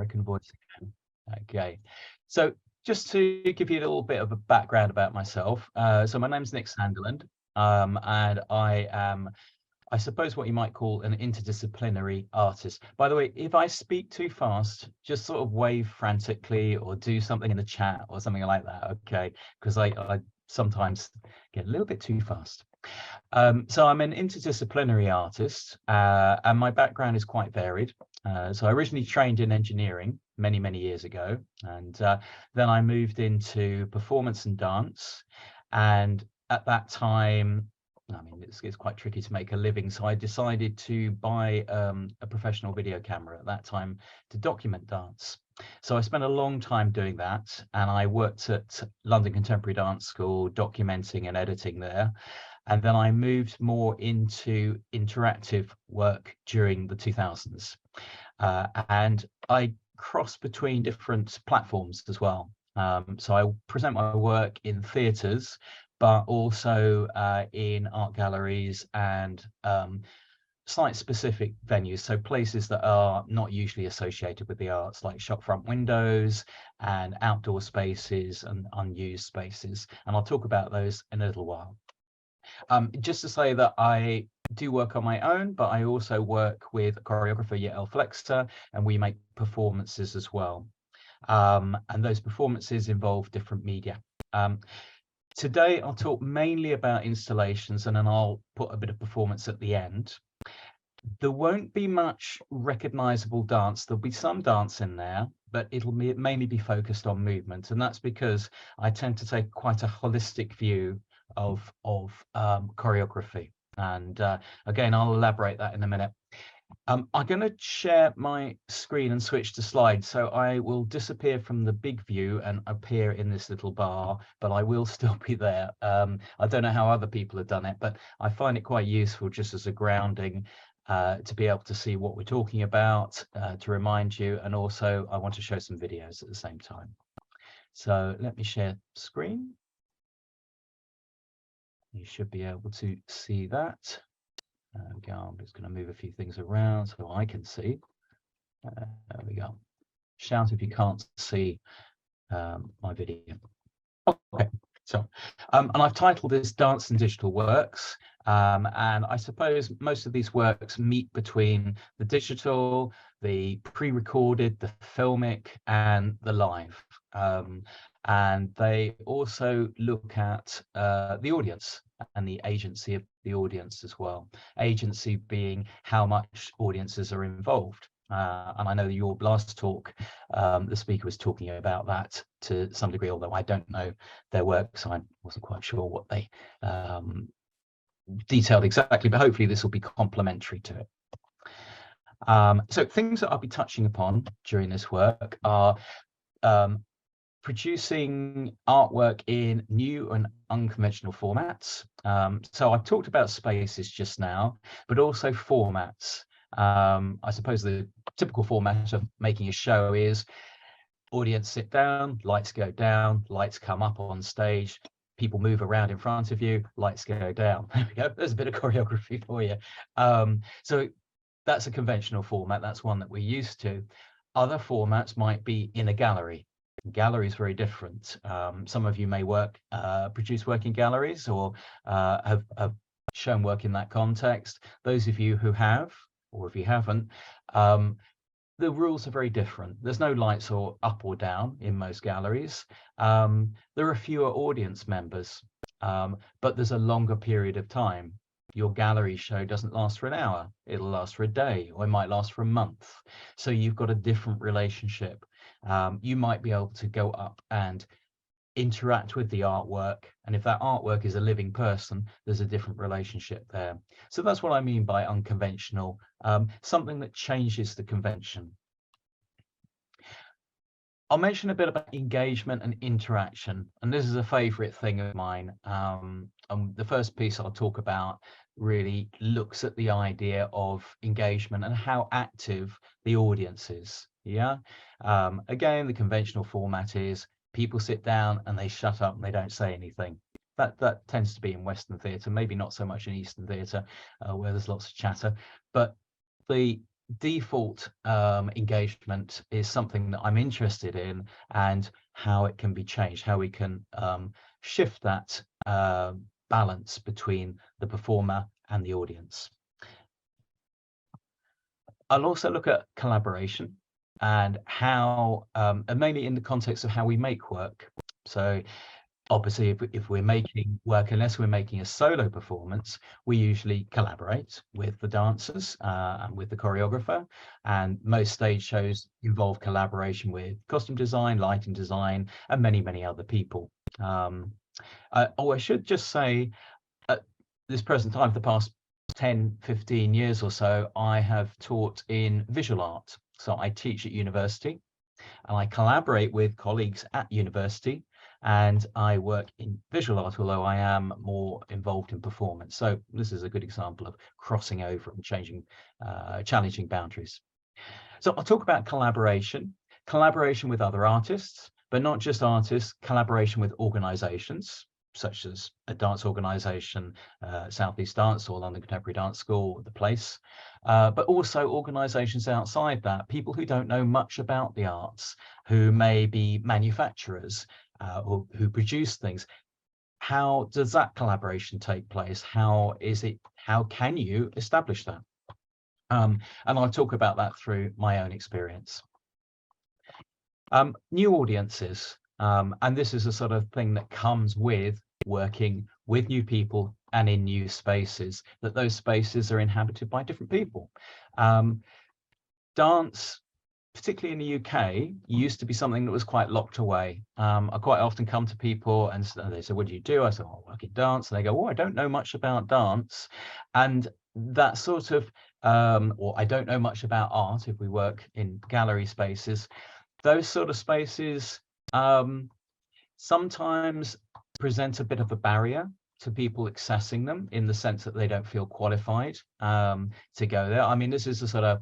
American voice again. Okay, so just to give you a little bit of a background about myself, so my name's Nick Sandiland, and I am, I suppose, what you might call an interdisciplinary artist. By the way, if I speak too fast, just sort of wave frantically or do something in the chat or something like that, okay? Because I sometimes get a little bit too fast. So I'm an interdisciplinary artist, and my background is quite varied. So I originally trained in engineering many years ago, and then I moved into performance and dance. And at that time, I mean, it's quite tricky to make a living, so I decided to buy a professional video camera at that time to document dance. So I spent a long time doing that, and I worked at London Contemporary Dance School documenting and editing there. And then I moved more into interactive work during the 2000s. And I crossed between different platforms as well. So I present my work in theatres, but also in art galleries and site-specific venues, so places that are not usually associated with the arts, like shop front windows and outdoor spaces and unused spaces. And I'll talk about those in a little while. Just to say that I do work on my own, but I also work with choreographer Yael Flexter, and we make performances as well. And those performances involve different media. Today, I'll talk mainly about installations, and then I'll put a bit of performance at the end. There won't be much recognizable dance. There'll be some dance in there, but it'll mainly be focused on movement. And that's because I tend to take quite a holistic view of choreography. And again, I'll elaborate that in a minute. I'm going to share my screen and switch to slides. So I will disappear from the big view and appear in this little bar, but I will still be there. I don't know how other people have done it, but I find it quite useful just as a grounding to be able to see what we're talking about, to remind you. And also I want to show some videos at the same time. So let me share screen. You should be able to see that. There we go. I'm just going to move a few things around so I can see. There we go. Shout if you can't see my video. Okay, so and I've titled this Dance and Digital Works, and I suppose most of these works meet between the digital, the pre-recorded, the filmic, and the live. And they also look at the audience and the agency of the audience as well. Agency being how much audiences are involved. And I know your last talk, the speaker was talking about that to some degree, although I don't know their work, so I wasn't quite sure what they detailed exactly, but hopefully this will be complementary to it. So things that I'll be touching upon during this work are producing artwork in new and unconventional formats. So I've talked about spaces just now, but also formats. I suppose the typical format of making a show is audience sit down, lights go down, lights come up on stage, people move around in front of you, lights go down. There we go. There's a bit of choreography for you. So that's a conventional format. That's one that we're used to. Other formats might be in a gallery. Gallery is very different. Some of you may produce work in galleries or have shown work in that context. Those of you who have, or if you haven't, the rules are very different. There's no lights or up or down in most galleries. There are fewer audience members, but there's a longer period of time. Your gallery show doesn't last for an hour. It'll last for a day, or it might last for a month. So you've got a different relationship. You might be able to go up and interact with the artwork, and if that artwork is a living person, there's a different relationship there. So that's what I mean by unconventional, something that changes the convention. I'll mention a bit about engagement and interaction, and this is a favorite thing of mine. The first piece I'll talk about really looks at the idea of engagement and how active the audience is. Yeah. Again, the conventional format is people sit down and they shut up and they don't say anything. That tends to be in Western theatre, maybe not so much in Eastern theatre, where there's lots of chatter. But the default engagement is something that I'm interested in, and how it can be changed, how we can shift that balance between the performer and the audience. I'll also look at collaboration and how, and mainly in the context of how we make work. So obviously, if we're making work, unless we're making a solo performance, we usually collaborate with the dancers and with the choreographer. And most stage shows involve collaboration with costume design, lighting design, and many, many other people. I should just say, at this present time, for the past 10, 15 years or so, I have taught in visual art. So I teach at university, and I collaborate with colleagues at university, and I work in visual art, although I am more involved in performance. So this is a good example of crossing over and challenging boundaries. So I'll talk about collaboration with other artists, but not just artists, collaboration with organizations, such as a dance organization, Southeast Dance or London Contemporary Dance School, The Place, but also organizations outside that, people who don't know much about the arts, who may be manufacturers or who produce things. How does that collaboration take place? How can you establish that? And I'll talk about that through my own experience. New audiences, and this is a sort of thing that comes with working with new people and in new spaces, that those spaces are inhabited by different people. Dance, particularly in the UK, used to be something that was quite locked away. I quite often come to people and they say, what do you do? I say, oh, I work in dance. And they go, oh, I don't know much about dance. And that sort of, or I don't know much about art if we work in gallery spaces. Those sort of spaces sometimes present a bit of a barrier to people accessing them, in the sense that they don't feel qualified to go there. I mean, this is a sort of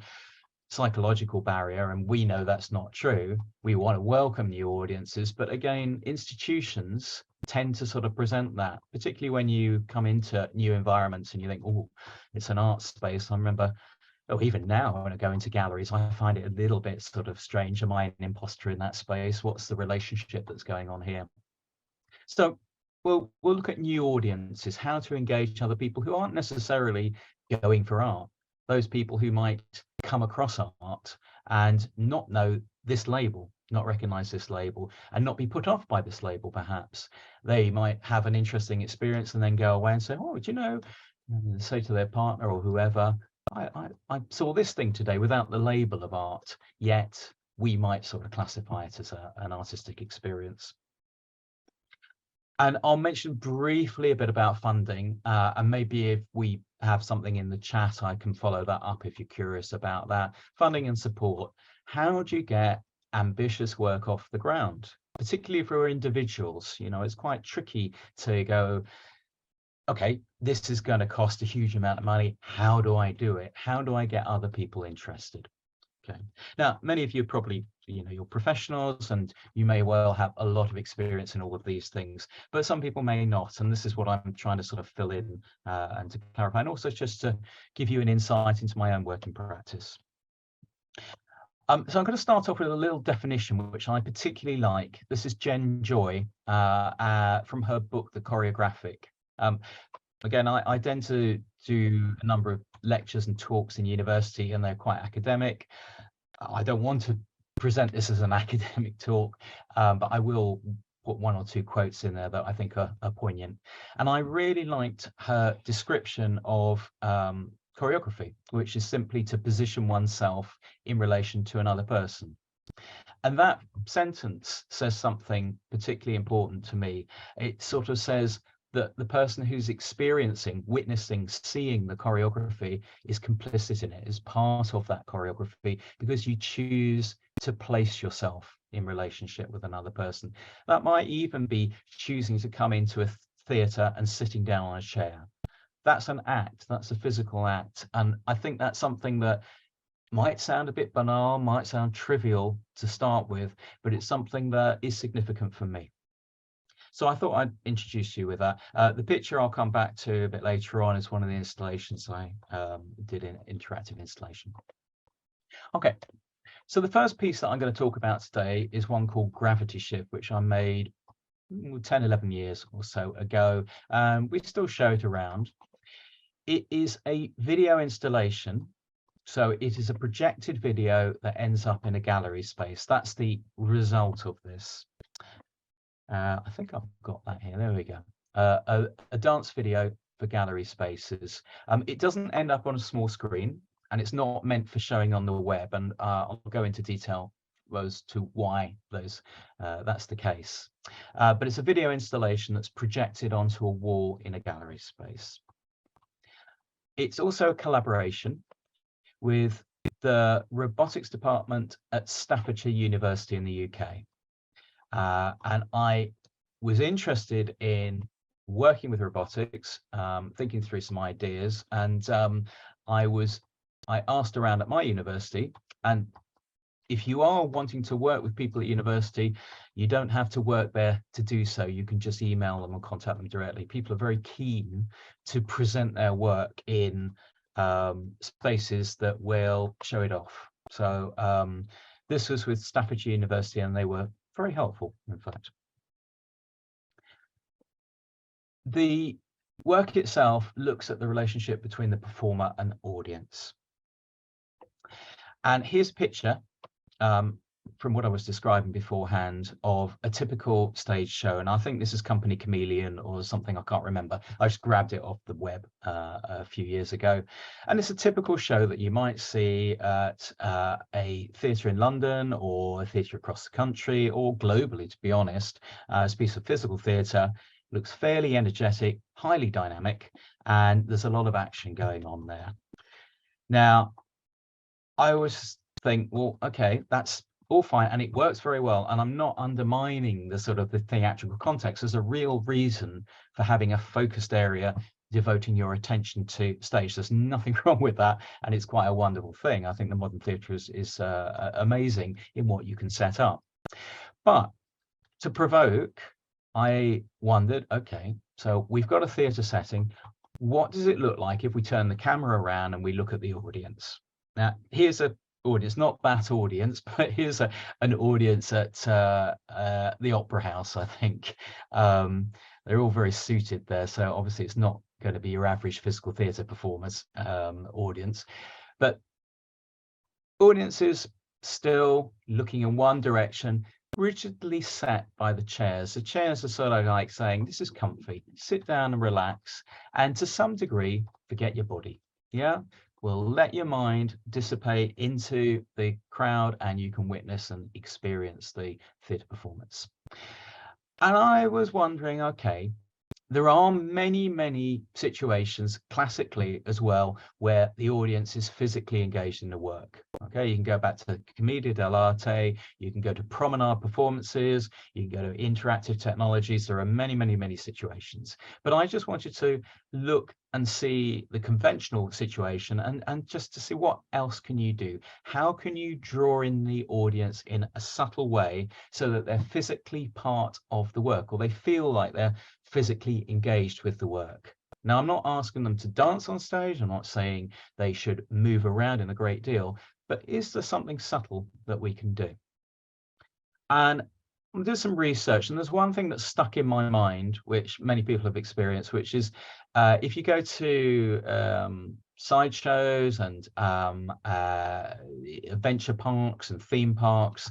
psychological barrier, and we know that's not true. We want to welcome new audiences, but again, institutions tend to sort of present that, particularly when you come into new environments and you think, oh, it's an art space. I remember, or even now when I go into galleries, I find it a little bit sort of strange. Am I an imposter in that space? What's the relationship that's going on here? So we'll look at new audiences, how to engage other people who aren't necessarily going for art. Those people who might come across art and not know this label, not recognize this label, and not be put off by this label, perhaps. They might have an interesting experience and then go away and say, oh, do you know, say to their partner or whoever, I saw this thing today without the label of art, yet we might sort of classify it as an artistic experience. And I'll mention briefly a bit about funding, and maybe if we have something in the chat, I can follow that up if you're curious about that. Funding and support. How do you get ambitious work off the ground? Particularly for individuals, you know, it's quite tricky to go, okay, this is going to cost a huge amount of money. How do I do it? How do I get other people interested? Okay. Now, many of you probably, you know, you're professionals and you may well have a lot of experience in all of these things, but some people may not. And this is what I'm trying to sort of fill in and to clarify, and also just to give you an insight into my own working practice. So I'm going to start off with a little definition, which I particularly like. This is Jen Joy from her book, The Choreographic. Again, I tend to do a number of lectures and talks in university, and they're quite academic. I don't want to present this as an academic talk, but I will put one or two quotes in there that I think are poignant. And I really liked her description of choreography, which is simply to position oneself in relation to another person. And that sentence says something particularly important to me. It sort of says that the person who's experiencing, witnessing, seeing the choreography is complicit in it, is part of that choreography, because you choose to place yourself in relationship with another person. That might even be choosing to come into a theatre and sitting down on a chair. That's an act, that's a physical act. And I think that's something that might sound a bit banal, might sound trivial to start with, but it's something that is significant for me. So I thought I'd introduce you with that. The picture I'll come back to a bit later on is one of the installations I did in interactive installation. Okay, so the first piece that I'm going to talk about today is one called Gravity Shift, which I made 10, 11 years or so ago. We still show it around. It is a video installation. So it is a projected video that ends up in a gallery space. That's the result of this. I think I've got that here. There we go. A dance video for gallery spaces. It doesn't end up on a small screen, and it's not meant for showing on the web. And I'll go into detail as to why that's the case. But it's a video installation that's projected onto a wall in a gallery space. It's also a collaboration with the robotics department at Staffordshire University in the UK. And I was interested in working with robotics, thinking through some ideas, and I asked around at my university, and if you are wanting to work with people at university, you don't have to work there to do so. You can just email them or contact them directly. People are very keen to present their work in spaces that will show it off. So this was with Staffordshire University, and they were very helpful, in fact. The work itself looks at the relationship between the performer and audience. And here's a picture from what I was describing beforehand of a typical stage show. And I think this is Company Chameleon or something, I can't remember. I just grabbed it off the web a few years ago. And it's a typical show that you might see at a theatre in London or a theatre across the country or globally, to be honest. It's a piece of physical theatre, looks fairly energetic, highly dynamic, and there's a lot of action going on there. Now, I always think, well, okay, that's all fine, and it works very well, and I'm not undermining the sort of the theatrical context. There's a real reason for having a focused area devoting your attention to stage. There's nothing wrong with that, and it's quite a wonderful thing. I think the modern theatre is amazing in what you can set up. But to provoke, I wondered, okay, so we've got a theatre setting. What does it look like if we turn the camera around and we look at the audience? Now, here's an audience, not that audience, but here's an audience at the Opera House, I think. They're all very suited there, so obviously it's not going to be your average physical theatre performers audience. But audiences still looking in one direction, rigidly set by the chairs. The chairs are sort of like saying, this is comfy, sit down and relax, and to some degree, forget your body. Yeah, we'll let your mind dissipate into the crowd and you can witness and experience the theatre performance. And I was wondering, okay, there are many, many situations classically as well where the audience is physically engaged in the work. Okay, you can go back to Commedia dell'arte, you can go to promenade performances, you can go to interactive technologies. There are many, many, many situations. But I just wanted to look and see the conventional situation and just to see what else can you do? How can you draw in the audience in a subtle way so that they're physically part of the work, or they feel like they're physically engaged with the work? Now, I'm not asking them to dance on stage. I'm not saying they should move around in a great deal, but is there something subtle that we can do? And I did some research, and there's one thing that's stuck in my mind, which many people have experienced, which is if you go to sideshows and adventure parks and theme parks,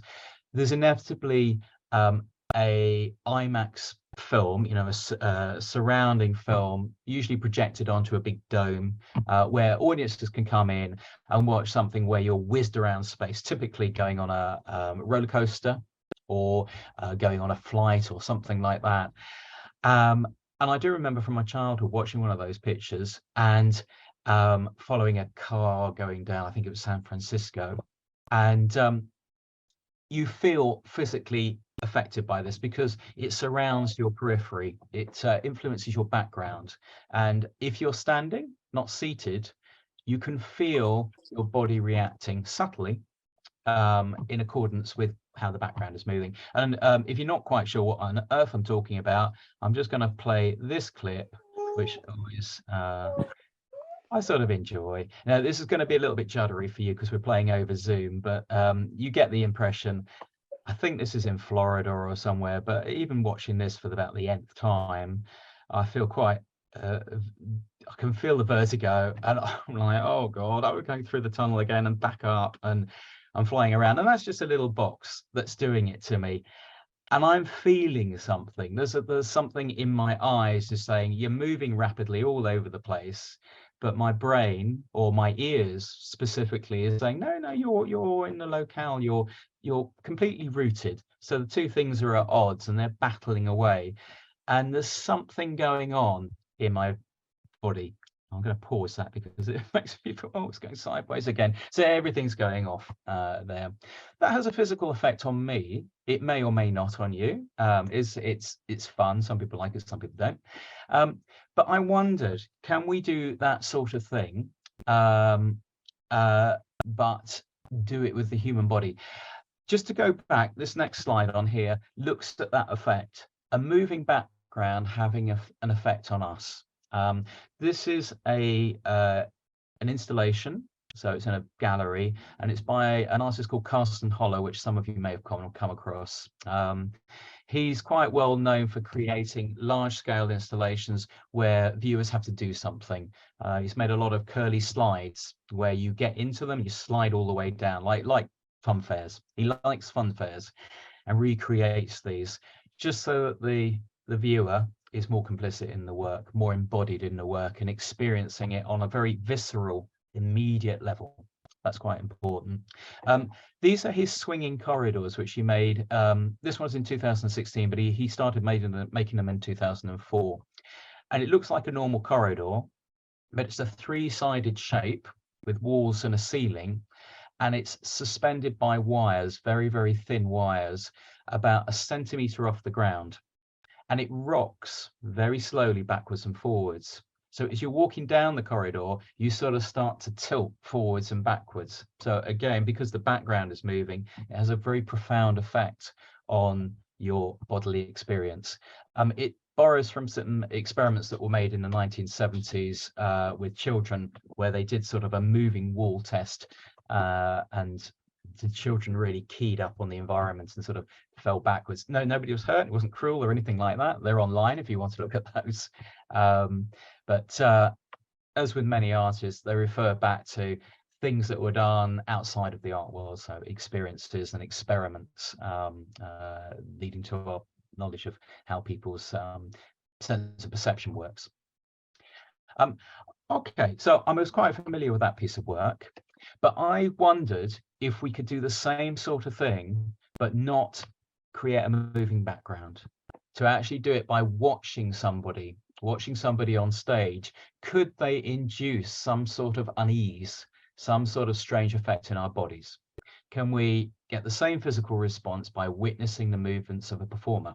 there's inevitably a IMAX film, you know, a surrounding film, usually projected onto a big dome, where audiences can come in and watch something where you're whizzed around space, typically going on a roller coaster or going on a flight or something like that. And I do remember from my childhood watching one of those pictures and following a car going down, I think it was San Francisco, and you feel physically affected by this because it surrounds your periphery. It influences your background. And if you're standing, not seated, you can feel your body reacting subtly in accordance with how the background is moving. And if you're not quite sure what on earth I'm talking about, I'm just going to play this clip, which is I sort of enjoy. Now, this is going to be a little bit juddery for you because we're playing over Zoom, but you get the impression. I think this is in Florida or somewhere, but even watching this for about the nth time, I feel quite, I can feel the vertigo, and I'm like, oh God, I'm going through the tunnel again and back up, and I'm flying around. And that's just a little box that's doing it to me. And I'm feeling something. There's something in my eyes just saying, you're moving rapidly all over the place. But my brain, or my ears specifically, is saying, no, you're in the locale, you're completely rooted. So the two things are at odds and they're battling away. And there's something going on in my body. I'm going to pause that because it makes me feel, oh, it's going sideways again. So everything's going off there. That has a physical effect on me. It may or may not on you. It's fun. Some people like it, some people don't. But I wondered, can we do that sort of thing, but do it with the human body? Just to go back, this next slide on here looks at that effect. A moving background having an effect on us. This is an installation, so it's in a gallery, and it's by an artist called Carsten Holler, which some of you may have come across. He's quite well known for creating large-scale installations where viewers have to do something. He's made a lot of curly slides where you get into them, you slide all the way down, like fun fairs. He likes fun fairs and recreates these just so that the viewer is more complicit in the work, more embodied in the work, and experiencing it on a very visceral, immediate level. That's quite important. These are his swinging corridors, which he made. This one's in 2016, but he started making them in 2004. And it looks like a normal corridor, but it's a three-sided shape with walls and a ceiling, and it's suspended by wires, very, very thin wires, about 1 centimeter off the ground. And it rocks very slowly backwards and forwards. So as you're walking down the corridor, you sort of start to tilt forwards and backwards. So again, because the background is moving, it has a very profound effect on your bodily experience. It borrows from some experiments that were made in the 1970s with children, where they did sort of a moving wall test, and the children really keyed up on the environment and sort of fell backwards. No, nobody was hurt. It wasn't cruel or anything like that. They're online if you want to look at those. But as with many artists, they refer back to things that were done outside of the art world, so experiences and experiments leading to our knowledge of how people's sense of perception works. Okay, so I was quite familiar with that piece of work, but I wondered if we could do the same sort of thing, but not create a moving background, to actually do it by watching somebody on stage. Could they induce some sort of unease, some sort of strange effect in our bodies? Can we get the same physical response by witnessing the movements of a performer?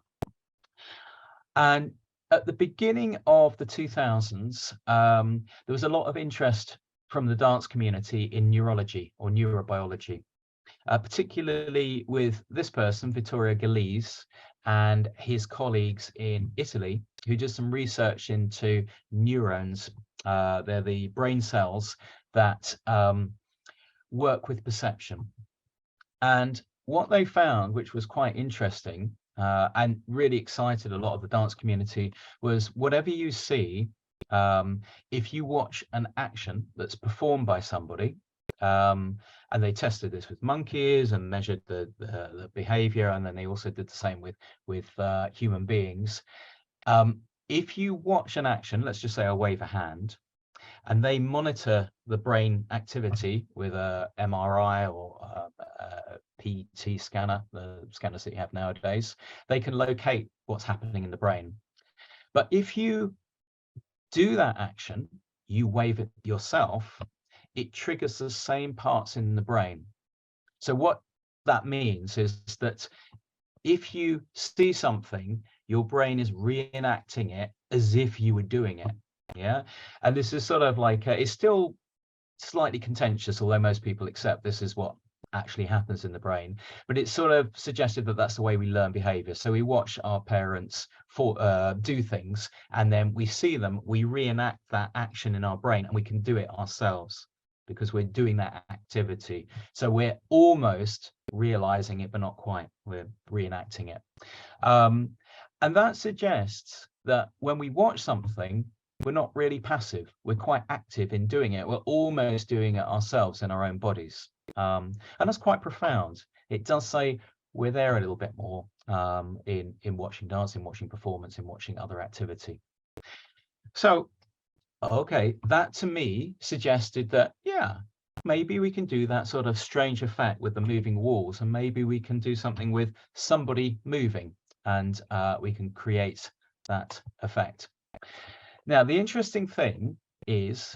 And at the beginning of the 2000s, there was a lot of interest from the dance community in neurology or neurobiology, particularly with this person, Vittorio Galeazzi, and his colleagues in Italy, who did some research into neurons. They're the brain cells that work with perception. And what they found, which was quite interesting and really excited a lot of the dance community, was whatever you see, if you watch an action that's performed by somebody, and they tested this with monkeys and measured the behavior, and then they also did the same with human beings. If you watch an action, let's just say I wave a hand, and they monitor the brain activity with a MRI or a PET scanner, the scanners that you have nowadays, they can locate what's happening in the brain. But if you do that action, you wave it yourself, it triggers the same parts in the brain. So what that means is that if you see something, your brain is reenacting it as if you were doing it. Yeah. And this is sort of like, it's still slightly contentious, although most people accept this is what actually happens in the brain, but it sort of suggested that that's the way we learn behavior. So we watch our parents do things, and then we see them, we reenact that action in our brain, and we can do it ourselves because we're doing that activity. So we're almost realizing it, but not quite. We're reenacting it. And that suggests that when we watch something, we're not really passive. We're quite active in doing it. We're almost doing it ourselves in our own bodies. And that's quite profound. It does say we're there a little bit more in watching dance, in watching performance, in watching other activity. So, okay, that to me suggested that, yeah, maybe we can do that sort of strange effect with the moving walls, and maybe we can do something with somebody moving, and we can create that effect. Now, the interesting thing is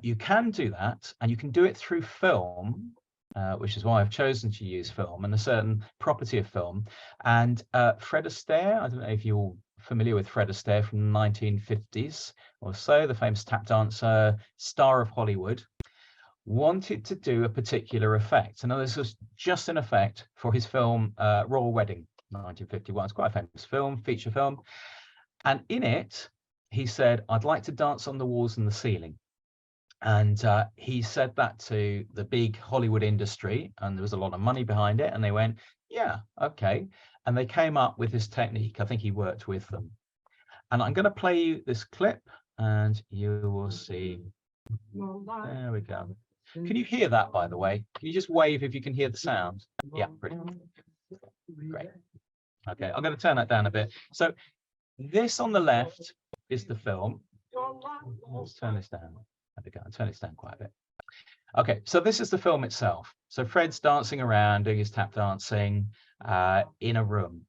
you can do that, and you can do it through film, which is why I've chosen to use film and a certain property of film. And Fred Astaire, I don't know if you're familiar with Fred Astaire from the 1950s or so, the famous tap dancer, star of Hollywood, wanted to do a particular effect. Now, this was just an effect for his film Royal Wedding, 1951. It's quite a famous film, feature film. And in it, he said, I'd like to dance on the walls and the ceiling. And he said that to the big Hollywood industry, and there was a lot of money behind it. And they went, yeah, okay. And they came up with this technique. I think he worked with them. And I'm going to play you this clip, and you will see. There we go. Can you hear that, by the way? Can you just wave if you can hear the sound? Yeah, brilliant. Great. Okay, I'm going to turn that down a bit. So this on the left is the film. Let's turn this down. There we go. Turn this down quite a bit. Okay, so this is the film itself. So Fred's dancing around, doing his tap dancing in a room.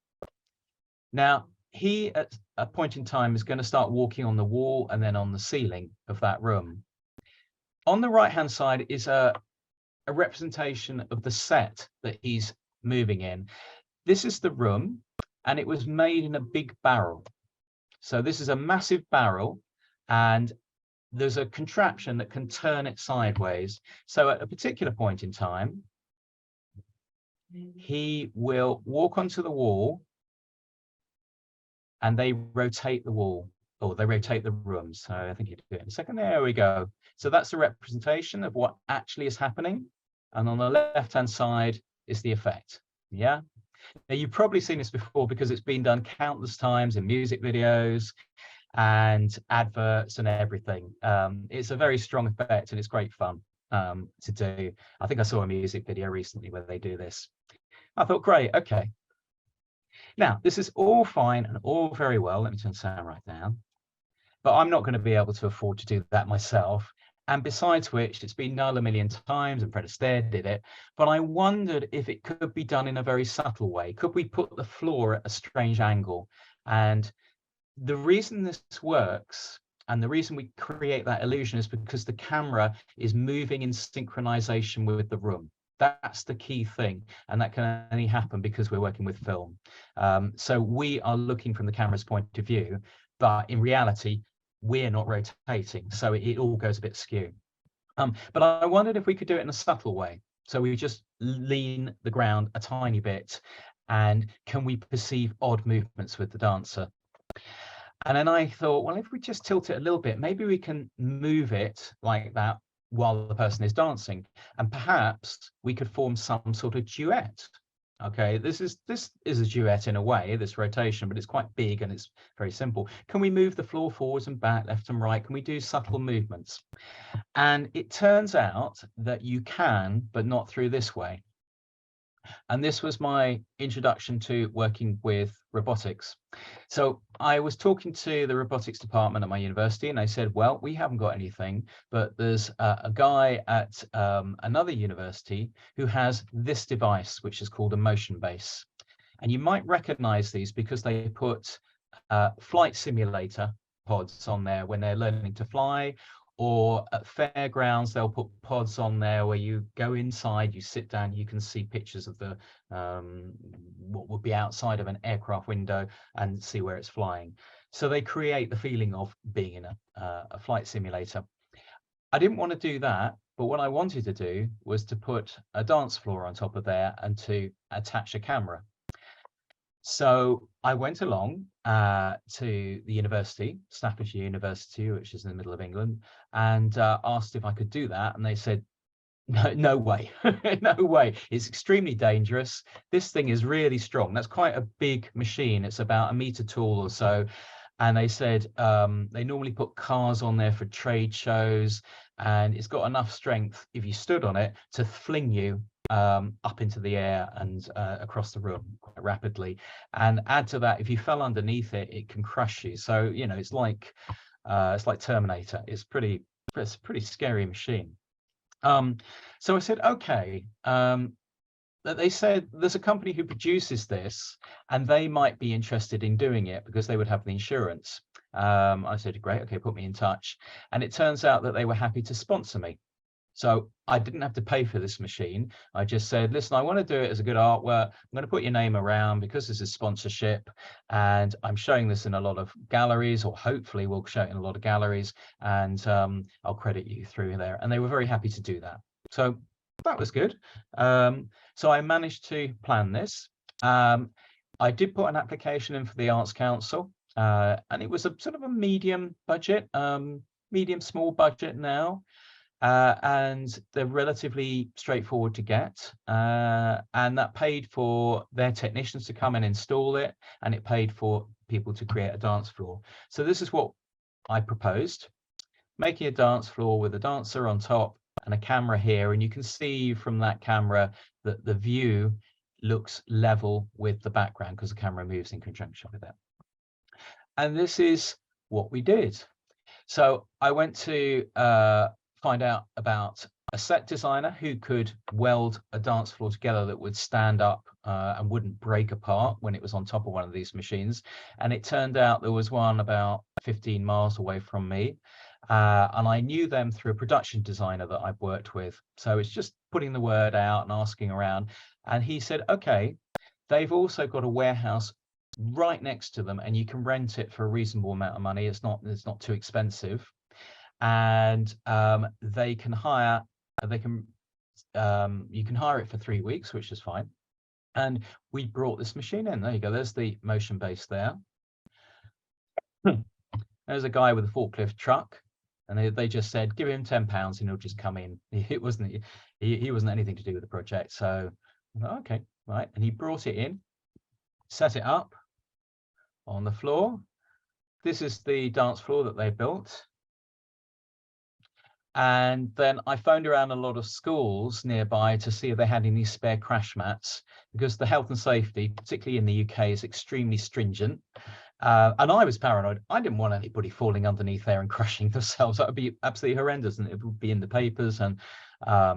Now, he, at a point in time, is going to start walking on the wall and then on the ceiling of that room. On the right-hand side is a representation of the set that he's moving in. This is the room, and it was made in a big barrel. So this is a massive barrel, and there's a contraption that can turn it sideways. So at a particular point in time, he will walk onto the wall, and they rotate the wall, or they rotate the room. So I think you do it in a second. There we go. So that's the representation of what actually is happening. And on the left-hand side is the effect. Yeah. Now, you've probably seen this before because it's been done countless times in music videos and adverts and everything. It's a very strong effect, and it's great fun to do. I think I saw a music video recently where they do this. I thought, great, okay. Now, this is all fine and all very well. Let me turn the sound right down. But I'm not going to be able to afford to do that myself. And besides which, it's been done a million times, and Fred Astaire did it. But I wondered if it could be done in a very subtle way. Could we put the floor at a strange angle? And the reason this works, and the reason we create that illusion, is because the camera is moving in synchronization with the room. That's the key thing, and that can only happen because we're working with film. So we are looking from the camera's point of view, but in reality, we're not rotating, so it all goes a bit skew. But I wondered if we could do it in a subtle way. So we just lean the ground a tiny bit, and can we perceive odd movements with the dancer? And then I thought, well, if we just tilt it a little bit, maybe we can move it like that while the person is dancing, and perhaps we could form some sort of duet. Okay, this is a duet in a way, this rotation, but it's quite big and it's very simple. Can we move the floor forwards and back, left and right? Can we do subtle movements? And it turns out that you can, but not through this way. And this was my introduction to working with robotics. So I was talking to the robotics department at my university, and they said, well, we haven't got anything, but there's a guy at another university who has this device, which is called a motion base. And you might recognize these because they put flight simulator pods on there when they're learning to fly, or at fairgrounds, they'll put pods on there where you go inside, you sit down, you can see pictures of the what would be outside of an aircraft window and see where it's flying. So they create the feeling of being in a flight simulator. I didn't want to do that. But what I wanted to do was to put a dance floor on top of there and to attach a camera. So I went along to the university, Staffordshire University, which is in the middle of England, and asked if I could do that. And they said, no, no way, no way. It's extremely dangerous. This thing is really strong. That's quite a big machine. It's about a meter tall or so. And they said they normally put cars on there for trade shows, and it's got enough strength if you stood on it to fling you up into the air and across the room quite rapidly. And add to that, if you fell underneath it, it can crush you. So it's like Terminator. It's a pretty scary machine. So I said, okay. They said there's a company who produces this and they might be interested in doing it because they would have the insurance. I said, great, okay, put me in touch. And it turns out that they were happy to sponsor me. So I didn't have to pay for this machine. I just said, listen, I want to do it as a good artwork. I'm going to put your name around because this is sponsorship. And I'm showing this in a lot of galleries, or hopefully we'll show it in a lot of galleries. And I'll credit you through there. And they were very happy to do that. So that was good. So I managed to plan this. I did put an application in for the Arts Council, and it was a sort of a medium budget, medium small budget now. And they're relatively straightforward to get. And that paid for their technicians to come and install it, and it paid for people to create a dance floor. So this is what I proposed, making a dance floor with a dancer on top and a camera here. And you can see from that camera that the view looks level with the background because the camera moves in conjunction with it. And this is what we did. So I went to find out about a set designer who could weld a dance floor together that would stand up and wouldn't break apart when it was on top of one of these machines. And it turned out there was one about 15 miles away from me. And I knew them through a production designer that I've worked with. So it's just putting the word out and asking around. And he said, okay, they've also got a warehouse right next to them, and you can rent it for a reasonable amount of money. It's not too expensive. And you can hire it for 3 weeks, which is fine. And we brought this machine in. There you go. There's the motion base there. There's a guy with a forklift truck, and they just said, give him £10 and he'll just come in. It wasn't he wasn't anything to do with the project. So okay, right. And he brought it in, set it up on the floor. This is the dance floor that they built. And then I phoned around a lot of schools nearby to see if they had any spare crash mats, because the health and safety, particularly in the UK, is extremely stringent. And I was paranoid. I didn't want anybody falling underneath there and crushing themselves. That would be absolutely horrendous, and it would be in the papers, and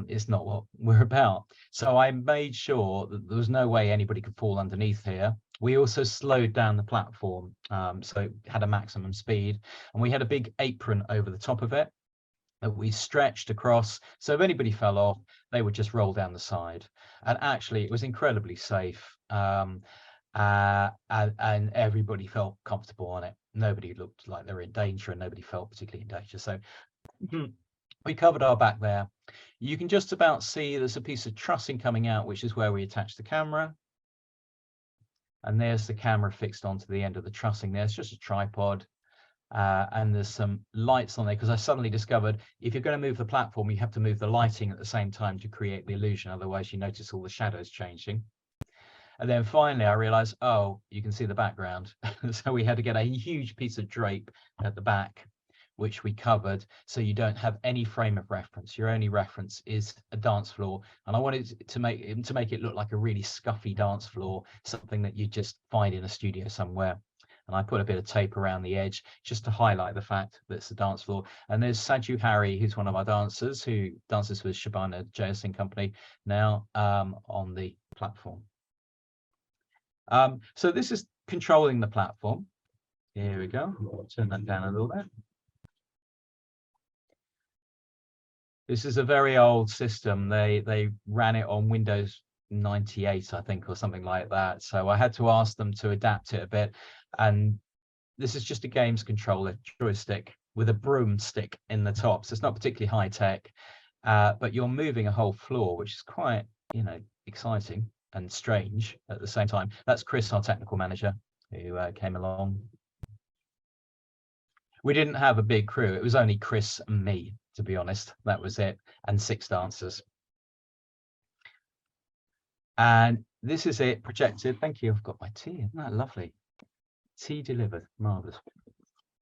it's not what we're about. So I made sure that there was no way anybody could fall underneath here. We also slowed down the platform, so it had a maximum speed, and we had a big apron over the top of it that we stretched across. So if anybody fell off, they would just roll down the side. And actually, it was incredibly safe. And everybody felt comfortable on it. Nobody looked like they were in danger, and nobody felt particularly in danger. So we covered our back there. You can just about see there's a piece of trussing coming out, which is where we attach the camera. And there's the camera fixed onto the end of the trussing there. It's just a tripod. And there's some lights on there, because I suddenly discovered if you're going to move the platform, you have to move the lighting at the same time to create the illusion. Otherwise, you notice all the shadows changing. And then finally, I realized, oh, you can see the background. So we had to get a huge piece of drape at the back, which we covered, so you don't have any frame of reference. Your only reference is a dance floor. And I wanted to make it look like a really scuffy dance floor, something that you just find in a studio somewhere. And I put a bit of tape around the edge just to highlight the fact that it's a dance floor. And there's Saju Harry, who's one of our dancers, who dances with Shabana JS Company now, on the platform. So this is controlling the platform. Here we go. I'll turn that down a little bit. This is a very old system. They ran it on Windows 98, I think, or something like that. So I had to ask them to adapt it a bit. And this is just a games controller joystick with a broomstick in the top. So it's not particularly high tech. but you're moving a whole floor, which is quite, you know, exciting and strange at the same time. That's Chris, our technical manager, who came along. We didn't have a big crew. It was only Chris and me, to be honest. That was it, and 6 dancers. And this is it projected. Thank you. I've got my tea. Isn't that lovely? Tea delivered. Marvelous.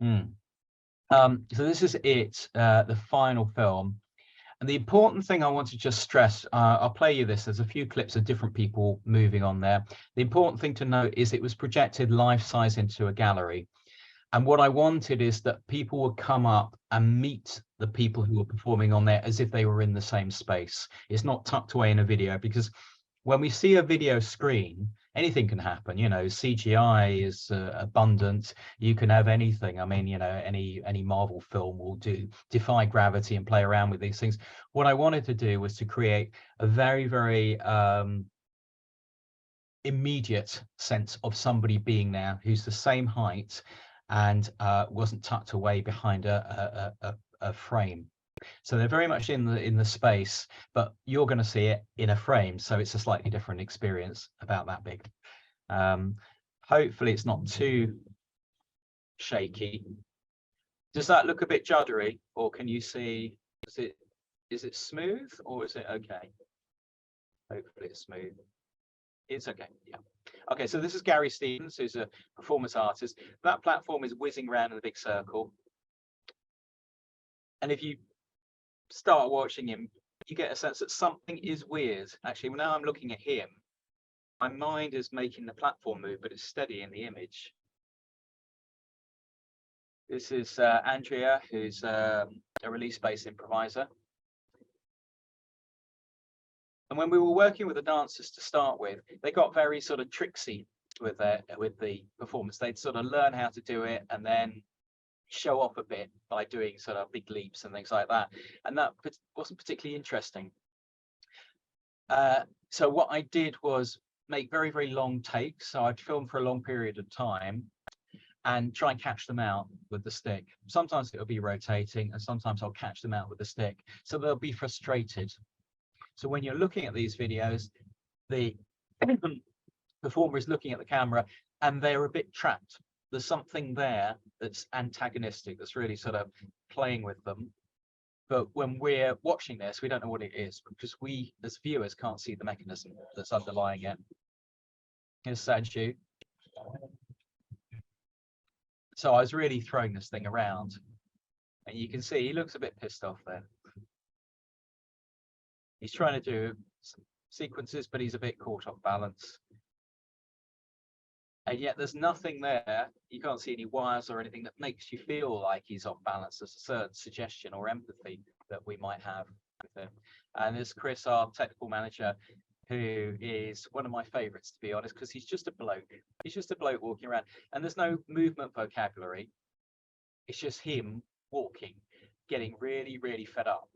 So this is it, the final film. And the important thing I want to just stress, I'll play you this. There's a few clips of different people moving on there. The important thing to note is it was projected life-size into a gallery. And what I wanted is that people would come up and meet the people who were performing on there as if they were in the same space. It's not tucked away in a video, because when we see a video screen, anything can happen. You know, CGI is abundant. You can have anything. I mean, you know, any Marvel film will defy gravity and play around with these things. What I wanted to do was to create a very, very immediate sense of somebody being there who's the same height and wasn't tucked away behind a frame. So they're very much in the space, but you're going to see it in a frame, so it's a slightly different experience, about that big. Hopefully it's not too shaky. Does that look a bit juddery, or can you see, is it smooth, or is it okay? Hopefully it's smooth. It's okay, yeah. Okay, so this is Gary Stevens, who's a performance artist. That platform is whizzing around in a big circle. And if you start watching him, you get a sense that something is weird. Actually, now I'm looking at him, my mind is making the platform move, but it's steady in the image. This is Andrea, who's a release-based improviser. And when we were working with the dancers to start with, they got very sort of tricksy with the performance. They'd sort of learn how to do it and then show off a bit by doing sort of big leaps and things like that. And that wasn't particularly interesting. So what I did was make very, very long takes. So I'd film for a long period of time and try and catch them out with the stick. Sometimes it'll be rotating, and sometimes I'll catch them out with the stick. So they'll be frustrated. So when you're looking at these videos, the performer is looking at the camera and they're a bit trapped. There's something there that's antagonistic, that's really sort of playing with them. But when we're watching this, we don't know what it is, because we as viewers can't see the mechanism that's underlying it. Here's Sanju. So I was really throwing this thing around, and you can see he looks a bit pissed off there. He's trying to do some sequences, but he's a bit caught off balance. And yet there's nothing there. You can't see any wires or anything that makes you feel like he's off balance. There's a certain suggestion or empathy that we might have with him. And there's Chris, our technical manager, who is one of my favorites, to be honest, because he's just a bloke. He's just a bloke walking around, and there's no movement vocabulary. It's just him walking, getting really, really fed up.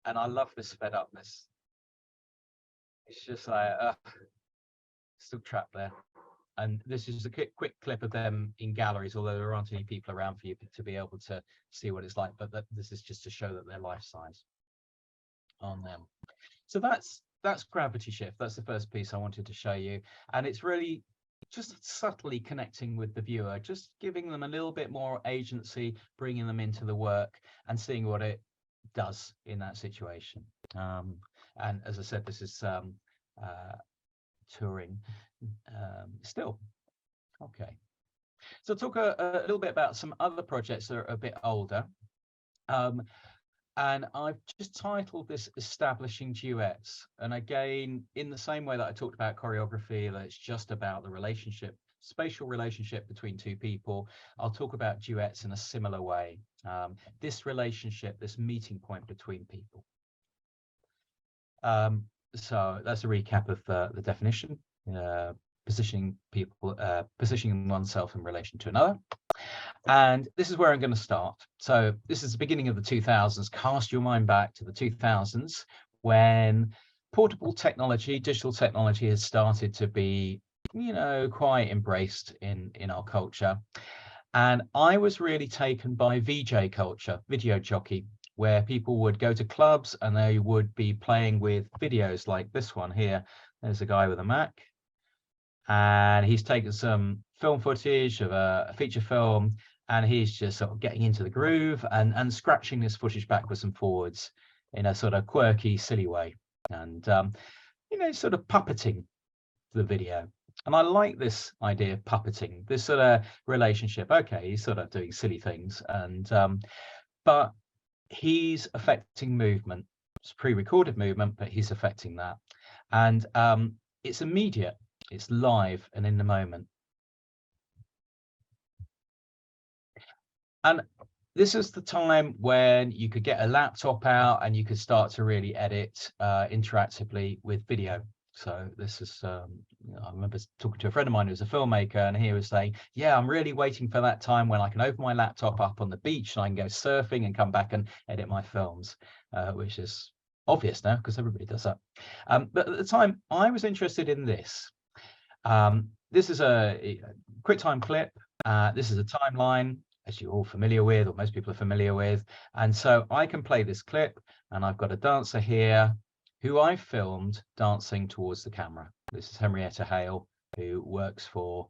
And I love this fed upness. It's just like, still trapped there. And this is a quick clip of them in galleries, although there aren't any people around for you to be able to see what it's like. But this is just to show that they're life size on them. So that's Gravity Shift. That's the first piece I wanted to show you. And it's really just subtly connecting with the viewer, just giving them a little bit more agency, bringing them into the work and seeing what it does in that situation. And as I said, this is touring still. Okay, so talk a little bit about some other projects that are a bit older, and I've just titled this Establishing Duets. And again, in the same way that I talked about choreography, that it's just about the relationship, spatial relationship between two people, I'll talk about duets in a similar way. This relationship, this meeting point between people. So that's a recap of the definition. Positioning oneself in relation to another. And this is where I'm going to start. So this is the beginning of the 2000s. Cast your mind back to the 2000s, when portable technology, digital technology, has started to be, you know, quite embraced in our culture. And I was really taken by VJ culture, video jockey. where people would go to clubs and they would be playing with videos like this one here. There's a guy with a Mac, and he's taken some film footage of a feature film, and he's just sort of getting into the groove and scratching this footage backwards and forwards in a sort of quirky, silly way, and you know, sort of puppeting the video. And I like this idea of puppeting, this sort of relationship. Okay, he's sort of doing silly things, and but he's affecting movement. It's pre-recorded movement, but he's affecting that, and it's immediate, it's live and in the moment. And this is the time when you could get a laptop out and you could start to really edit interactively with video. So this is, I remember talking to a friend of mine who was a filmmaker, and he was saying, yeah, I'm really waiting for that time when I can open my laptop up on the beach and I can go surfing and come back and edit my films, which is obvious now because everybody does that. But at the time, I was interested in this. This is a QuickTime clip. This is a timeline, as you're all familiar with, or most people are familiar with. And so I can play this clip, and I've got a dancer here who I filmed dancing towards the camera. This is Henrietta Hale, who works for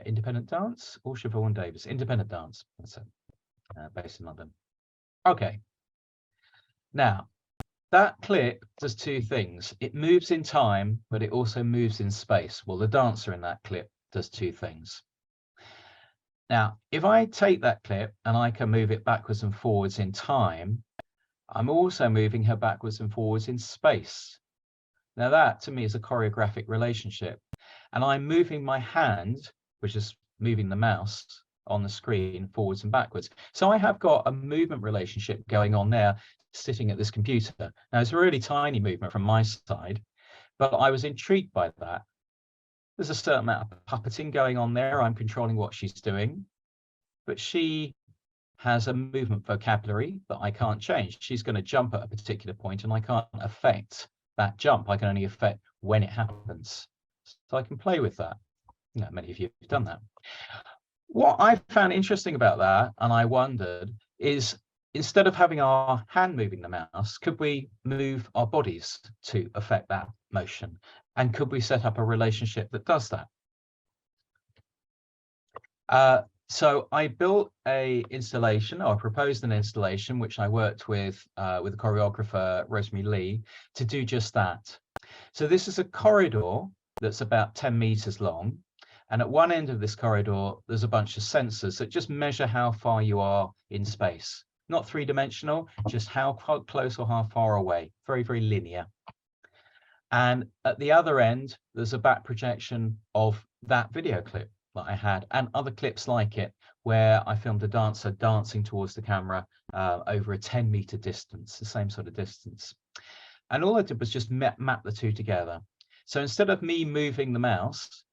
Independent Dance, or Siobhan Davis, Independent Dance, that's it, based in London. Okay, now that clip does two things. It moves in time, but it also moves in space. Well, the dancer in that clip does two things. Now, if I take that clip and I can move it backwards and forwards in time, I'm also moving her backwards and forwards in space. Now that to me is a choreographic relationship, and I'm moving my hand, which is moving the mouse on the screen forwards and backwards. So I have got a movement relationship going on there, sitting at this computer. Now it's a really tiny movement from my side, but I was intrigued by that. There's a certain amount of puppeting going on there. I'm controlling what she's doing, but she has a movement vocabulary that I can't change. She's going to jump at a particular point, and I can't affect that jump. I can only affect when it happens. So I can play with that. You know, many of you have done that. What I found interesting about that, and I wondered, is instead of having our hand moving the mouse, could we move our bodies to affect that motion? And could we set up a relationship that does that? So I built a installation, or I proposed an installation, which I worked with the choreographer Rosemary Lee to do just that. So this is a corridor that's about 10 meters long. And at one end of this corridor, there's a bunch of sensors that just measure how far you are in space. Not three-dimensional, just how close or how far away. Very, very linear. And at the other end, there's a back projection of that video clip that I had, and other clips like it, where I filmed a dancer dancing towards the camera over a 10-meter distance, the same sort of distance. And all I did was just map the two together. So instead of me moving the mouse,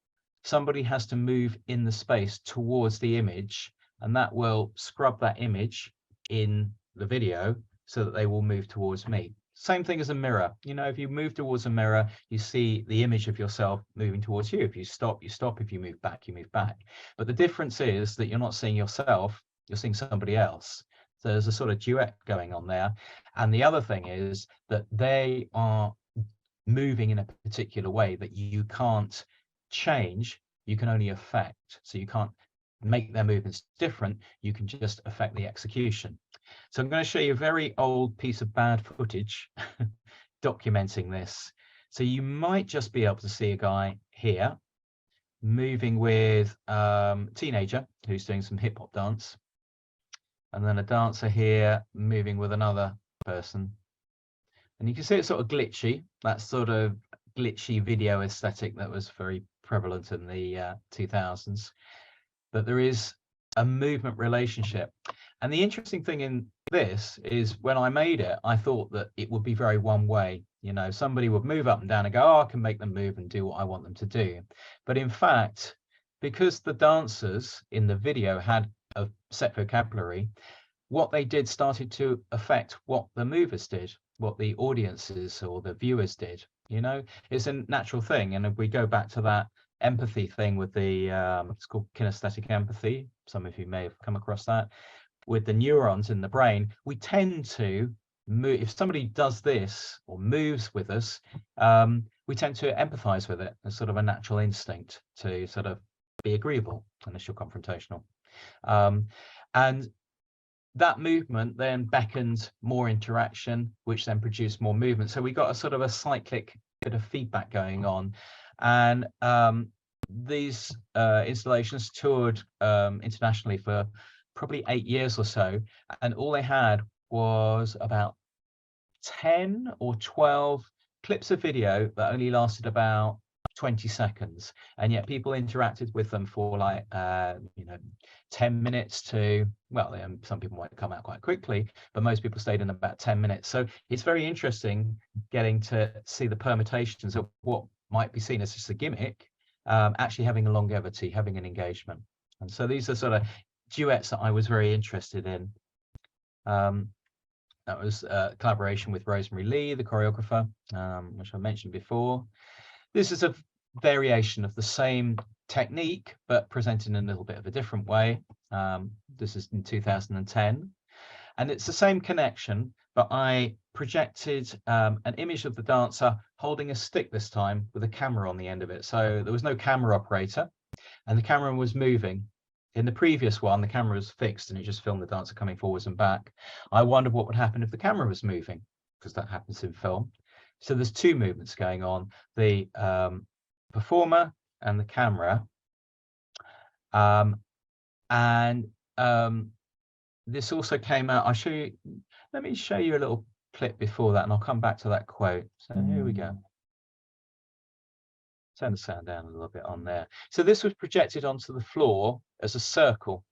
somebody has to move in the space towards the image, and that will scrub that image in the video so that they will move towards me. Same thing as a mirror. You know, if you move towards a mirror, you see the image of yourself moving towards you. If you stop, you stop. If you move back, you move back. But the difference is that you're not seeing yourself, you're seeing somebody else. So there's a sort of duet going on there. And the other thing is that they are moving in a particular way that you can't change, you can only affect. So you can't make their movements different, you can just affect the execution. So I'm going to show you a very old piece of bad footage documenting this. So you might just be able to see a guy here moving with a teenager who's doing some hip hop dance, and then a dancer here moving with another person. And you can see it's sort of glitchy, that sort of glitchy video aesthetic that was very prevalent in the 2000s. But there is a movement relationship. And the interesting thing in this is when I made it, I thought that it would be very one way. You know, somebody would move up and down and go, oh, I can make them move and do what I want them to do. But in fact, because the dancers in the video had a set vocabulary, what they did started to affect what the movers did, what the audiences or the viewers did. You know, it's a natural thing. And if we go back to that empathy thing with the, it's called kinesthetic empathy. Some of you may have come across that, with the neurons in the brain, we tend to move. If somebody does this or moves with us, we tend to empathize with it as sort of a natural instinct to sort of be agreeable unless you're confrontational. And that movement then beckoned more interaction, which then produced more movement. So we got a sort of a cyclic bit of feedback going on. And these installations toured internationally for probably 8 years or so. And all they had was about 10 or 12 clips of video that only lasted about 20 seconds, and yet people interacted with them for like 10 minutes to, well, some people might come out quite quickly, but most people stayed in about 10 minutes. So it's very interesting getting to see the permutations of what might be seen as just a gimmick actually having a longevity, having an engagement. And so these are sort of duets that I was very interested in. That was a collaboration with Rosemary Lee, the choreographer, which I mentioned before. This is a variation of the same technique, but presented in a little bit of a different way. This is in 2010. And it's the same connection, but I projected an image of the dancer holding a stick this time with a camera on the end of it. So there was no camera operator, and the camera was moving. In the previous one, the camera was fixed and it just filmed the dancer coming forwards and back. I wondered what would happen if the camera was moving, because that happens in film. So there's two movements going on, the performer and the camera. This also came out, I'll show you, let me show you a little clip before that and I'll come back to that quote. So here we go. Turn the sound down a little bit on there. So this was projected onto the floor as a circle.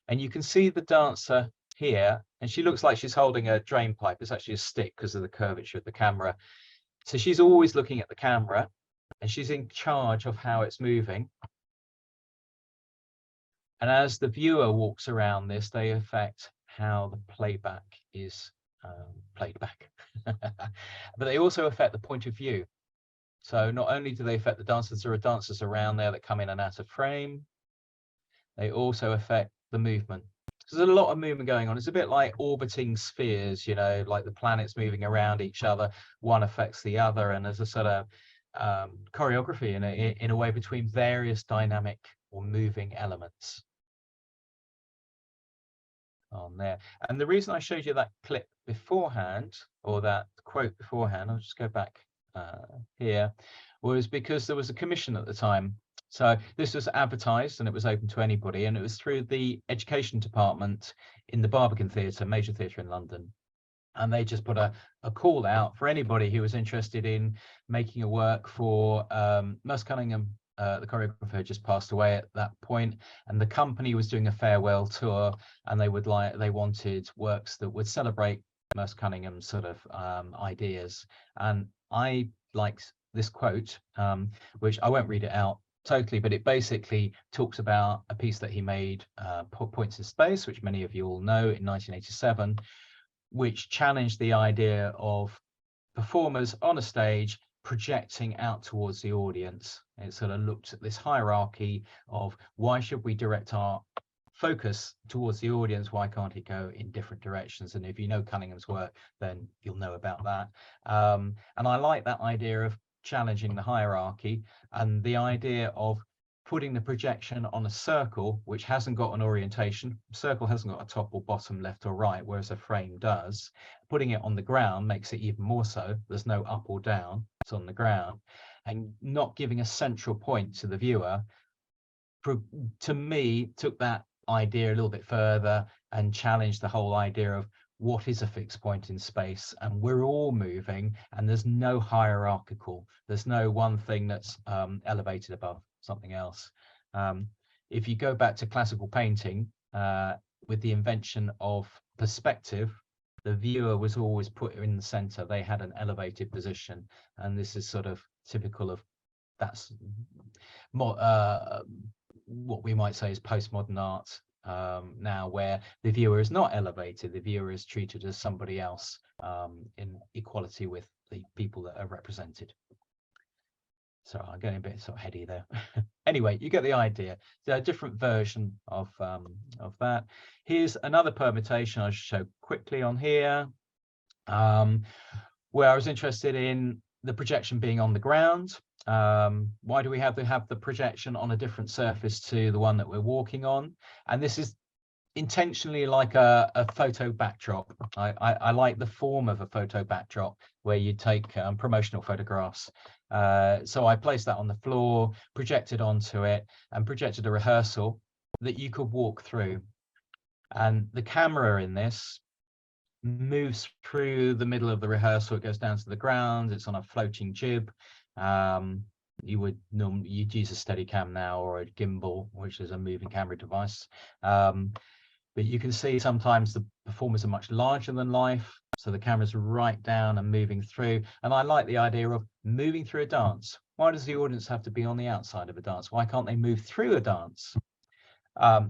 And you can see the dancer here, and she looks like she's holding a drain pipe. It's actually a stick because of the curvature of the camera. So she's always looking at the camera and she's in charge of how it's moving. And as the viewer walks around this, they affect how the playback is played back. But they also affect the point of view. So not only do they affect the dancers, there are dancers around there that come in and out of frame, they also affect the movement. There's a lot of movement going on. It's a bit like orbiting spheres, you know, like the planets moving around each other, one affects the other, and there's a sort of choreography in a way between various dynamic or moving elements on there. And the reason I showed you that clip beforehand, or that quote beforehand, I'll just go back here, was because there was a commission at the time. So this was advertised and it was open to anybody, and it was through the education department in the Barbican Theatre, major theatre in London. And they just put a call out for anybody who was interested in making a work for Merce Cunningham. The choreographer had just passed away at that point, and the company was doing a farewell tour, and they wanted works that would celebrate Merce Cunningham's sort of ideas. And I liked this quote, which I won't read it out totally, but it basically talks about a piece that he made, Points in Space, which many of you all know, in 1987, which challenged the idea of performers on a stage projecting out towards the audience. It sort of looked at this hierarchy of why should we direct our focus towards the audience, why can't it go in different directions? And if you know Cunningham's work, then you'll know about that. And I like that idea of challenging the hierarchy, and the idea of putting the projection on a circle which hasn't got an orientation. A circle hasn't got a top or bottom, left or right, whereas a frame does. Putting it on the ground makes it even more so. There's no up or down, it's on the ground. And not giving a central point to the viewer, to me, took that idea a little bit further and challenged the whole idea of what is a fixed point in space, and we're all moving, and there's no hierarchical, there's no one thing that's elevated above something else. If you go back to classical painting, with the invention of perspective, the viewer was always put in the center. They had an elevated position, and this is sort of typical of that's more what we might say is postmodern art now, where the viewer is not elevated, the viewer is treated as somebody else in equality with the people that are represented. Sorry, I'm getting a bit sort of heady there. Anyway, you get the idea. So a different version of that. Here's another permutation I'll show quickly on here, where I was interested in the projection being on the ground. Why do we have to have the projection on a different surface to the one that we're walking on? And this is intentionally like a photo backdrop. I like the form of a photo backdrop where you take promotional photographs. So I placed that on the floor, projected onto it, and projected a rehearsal that you could walk through. And the camera in this moves through the middle of the rehearsal. It goes down to the ground. It's on a floating jib. You'd use a Steadicam now, or a gimbal, which is a moving camera device. But you can see sometimes the performers are much larger than life, so the camera's right down and moving through. And I like the idea of moving through a dance. Why does the audience have to be on the outside of a dance? Why can't they move through a dance?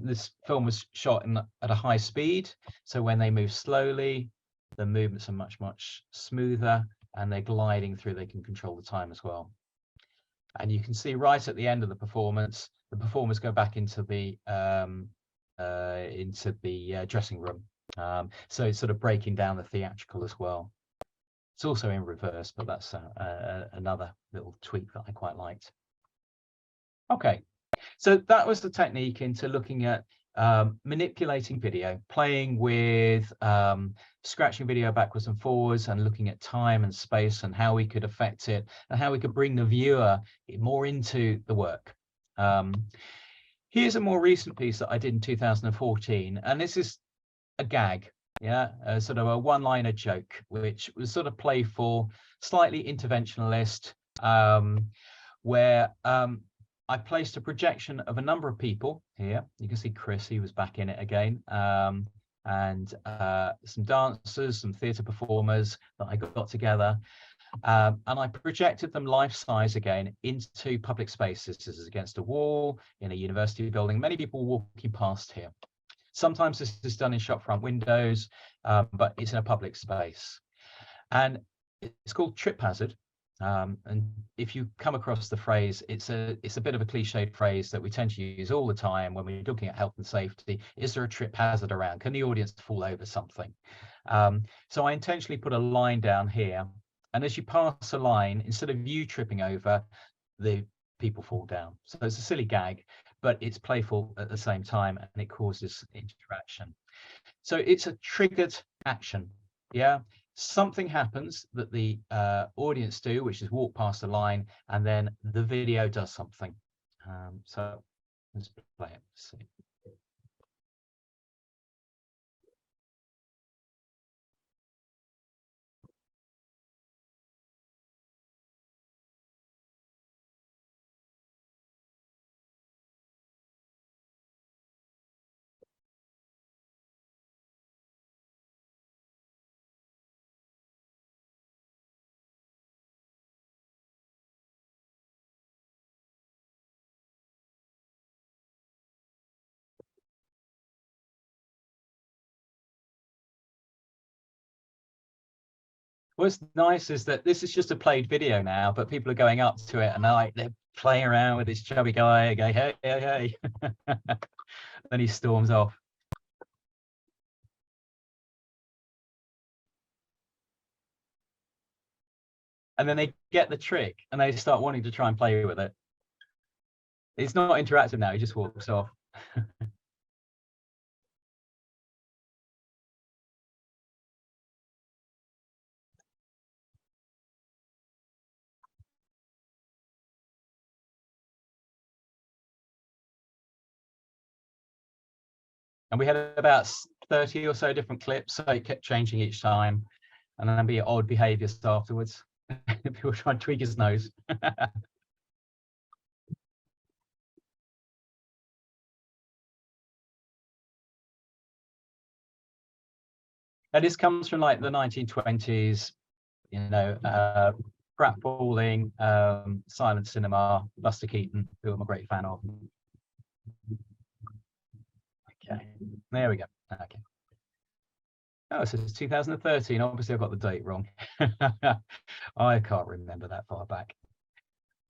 This film was shot at a high speed, so when they move slowly, the movements are much, much smoother, and they're gliding through. They can control the time as well. And you can see right at the end of the performance, the performers go back into the dressing room. So it's sort of breaking down the theatrical as well. It's also in reverse, but that's another little tweak that I quite liked. Okay, so that was the technique into looking at manipulating video, playing with scratching video backwards and forwards, and looking at time and space and how we could affect it and how we could bring the viewer more into the work. Here's a more recent piece that I did in 2014, and this is a gag, sort of a one-liner joke, which was sort of playful, slightly interventionalist, where I placed a projection of a number of people here. You can see Chris, he was back in it again, and some dancers, some theatre performers that I got together. And I projected them life-size again into public spaces. This is against a wall in a university building. Many people walking past here. Sometimes this is done in shop-front windows, but it's in a public space. And it's called trip hazard. And if you come across the phrase, it's a bit of a cliched phrase that we tend to use all the time when we're looking at health and safety. Is there a trip hazard around? Can the audience fall over something? So I intentionally put a line down here. And as you pass a line, instead of you tripping over, the people fall down. So it's a silly gag, but it's playful at the same time, and it causes interaction. So it's a triggered action. Something happens that the audience do, which is walk past a line, and then the video does something. So let's play it. Let's see. What's nice is that this is just a played video now, but people are going up to it and they're playing around with this chubby guy, going, hey, hey, hey. Then he storms off. And then they get the trick and they start wanting to try and play with it. It's not interactive now, he just walks off. And we had about 30 or so different clips, so it kept changing each time. And then be odd behaviors afterwards. People try and tweak his nose. And this comes from like the 1920s, pratfalling, silent cinema, Buster Keaton, who I'm a great fan of. Okay, there we go. Okay. Oh, so it's 2013. Obviously, I've got the date wrong. I can't remember that far back.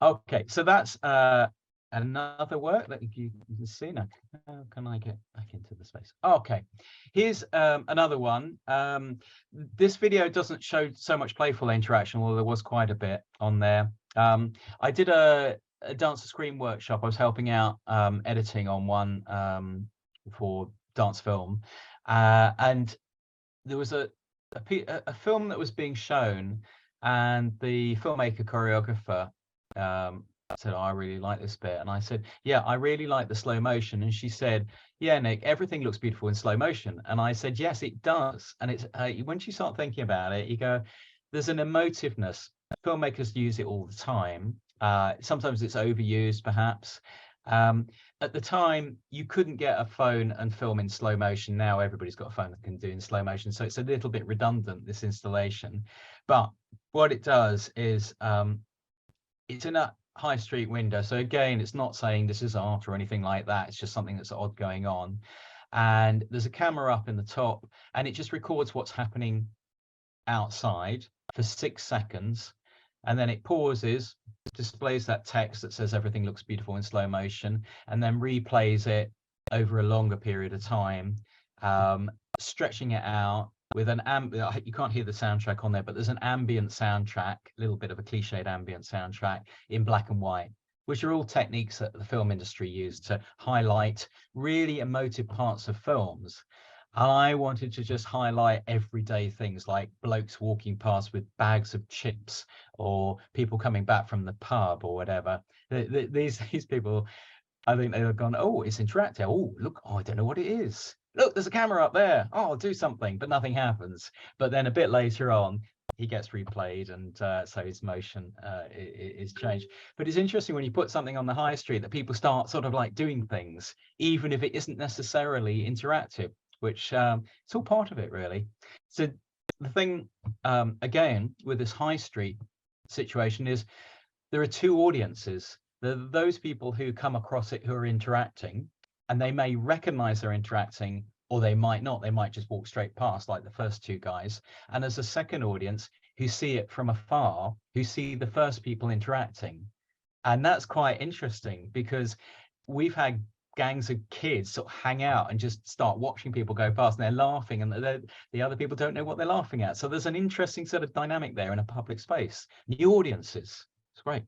Okay, so that's another work that you can see now. How can I get back into the space? Okay, here's another one. This video doesn't show so much playful interaction, although there was quite a bit on there. I did a dance to screen workshop. I was helping out editing on one for dance film, and there was a film that was being shown, and the filmmaker choreographer said, oh, I really like this bit. And I said, yeah, I really like the slow motion. And she said, yeah, Nick, everything looks beautiful in slow motion. And I said, yes, it does. And it's once you start thinking about it, you go, there's an emotiveness. Filmmakers use it all the time. Sometimes it's overused, perhaps. At the time, you couldn't get a phone and film in slow motion. Now everybody's got a phone that can do in slow motion. So it's a little bit redundant, this installation. But what it does is it's in a high street window. So again, it's not saying this is art or anything like that. It's just something that's odd going on. And there's a camera up in the top, and it just records what's happening outside for 6 seconds. And then it pauses, displays that text that says everything looks beautiful in slow motion, and then replays it over a longer period of time, stretching it out with an you can't hear the soundtrack on there, but there's an ambient soundtrack, a little bit of a cliched ambient soundtrack in black and white, which are all techniques that the film industry used to highlight really emotive parts of films. And I wanted to just highlight everyday things like blokes walking past with bags of chips, or people coming back from the pub or whatever. These people, I think they've gone, oh, it's interactive. Oh, look, oh, I don't know what it is. Look, there's a camera up there. Oh, I'll do something, but nothing happens. But then a bit later on, he gets replayed, and so his motion is changed. But it's interesting when you put something on the high street that people start sort of like doing things, even if it isn't necessarily interactive, which it's all part of it, really. So the thing, again, with this high street situation is there are two audiences. There are those people who come across it who are interacting, and they may recognize they're interacting, or they might not. They might just walk straight past, like the first two guys. And there's a second audience who see it from afar, who see the first people interacting. And that's quite interesting, because we've had gangs of kids sort of hang out and just start watching people go past, and they're laughing, and the other people don't know what they're laughing at. So there's an interesting sort of dynamic there in a public space. New audiences. It's great.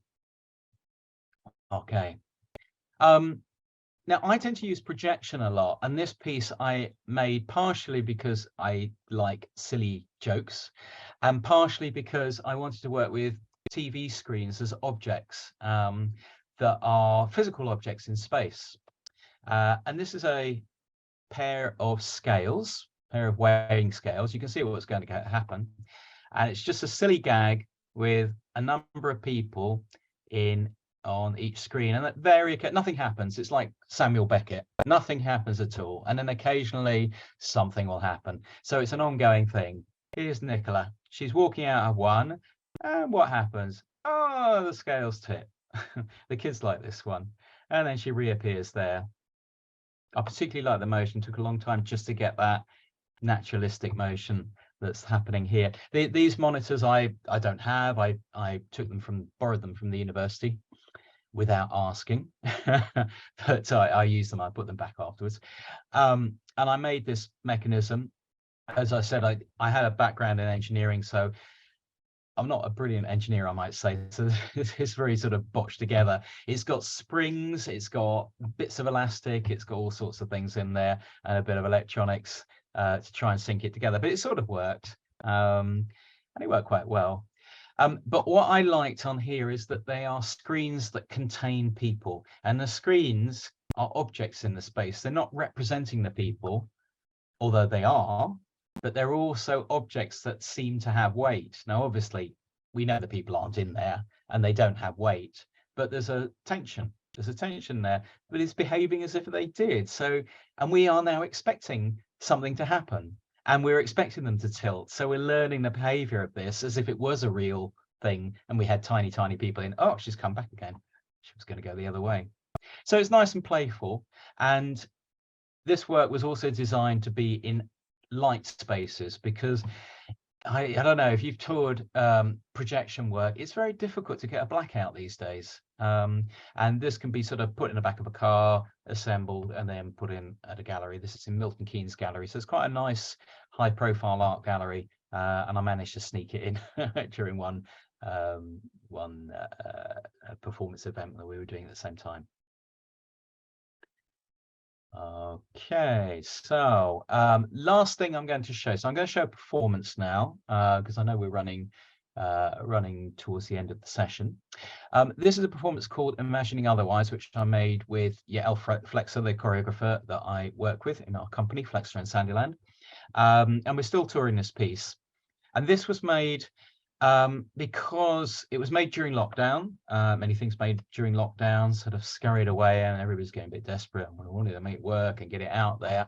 Okay. Now, I tend to use projection a lot, and this piece I made partially because I like silly jokes, and partially because I wanted to work with TV screens as objects that are physical objects in space. And this is a pair of scales, pair of weighing scales. You can see what's going to happen. And it's just a silly gag with a number of people on each screen, and that nothing happens. It's like Samuel Beckett, nothing happens at all, and then occasionally something will happen. So it's an ongoing thing. Here's Nicola, she's walking out of one, and what happens? Oh, the scales tip. The kids like this one, and then she reappears there. I particularly like the motion. Took a long time just to get that naturalistic motion that's happening here. These monitors I don't have. I borrowed them from the university without asking, but I use them. I put them back afterwards. And I made this mechanism. As I said, I had a background in engineering, so I'm not a brilliant engineer, I might say. So it's very sort of botched together. It's got springs, it's got bits of elastic, it's got all sorts of things in there, and a bit of electronics to try and sync it together. But it sort of worked, and it worked quite well. But what I liked on here is that they are screens that contain people, and the screens are objects in the space. They're not representing the people, although they are, but they're also objects that seem to have weight. Now, obviously, we know the people aren't in there and they don't have weight, but there's a tension. There's a tension there, but it's behaving as if they did. So, and we are now expecting something to happen, and we're expecting them to tilt. So we're learning the behavior of this as if it was a real thing, and we had tiny people in. Oh, she's come back again. She was going to go the other way. So it's nice and playful. And this work was also designed to be in light spaces, because I don't know if you've toured projection work, it's very difficult to get a blackout these days. And this can be sort of put in the back of a car, assembled, and then put in at a gallery. This is in Milton Keynes Gallery. So it's quite a nice high profile art gallery. And I managed to sneak it in during one performance event that we were doing at the same time. Okay, so last thing I'm going to show. So I'm going to show a performance now because I know we're running towards the end of the session. This is a performance called Imagining Otherwise, which I made with Yael Flexer, the choreographer that I work with in our company, Flexer and Sandiland. And we're still touring this piece. And this was made because it was made during lockdown. Many things made during lockdown sort of scurried away and everybody's getting a bit desperate and wanted to make it work and get it out there.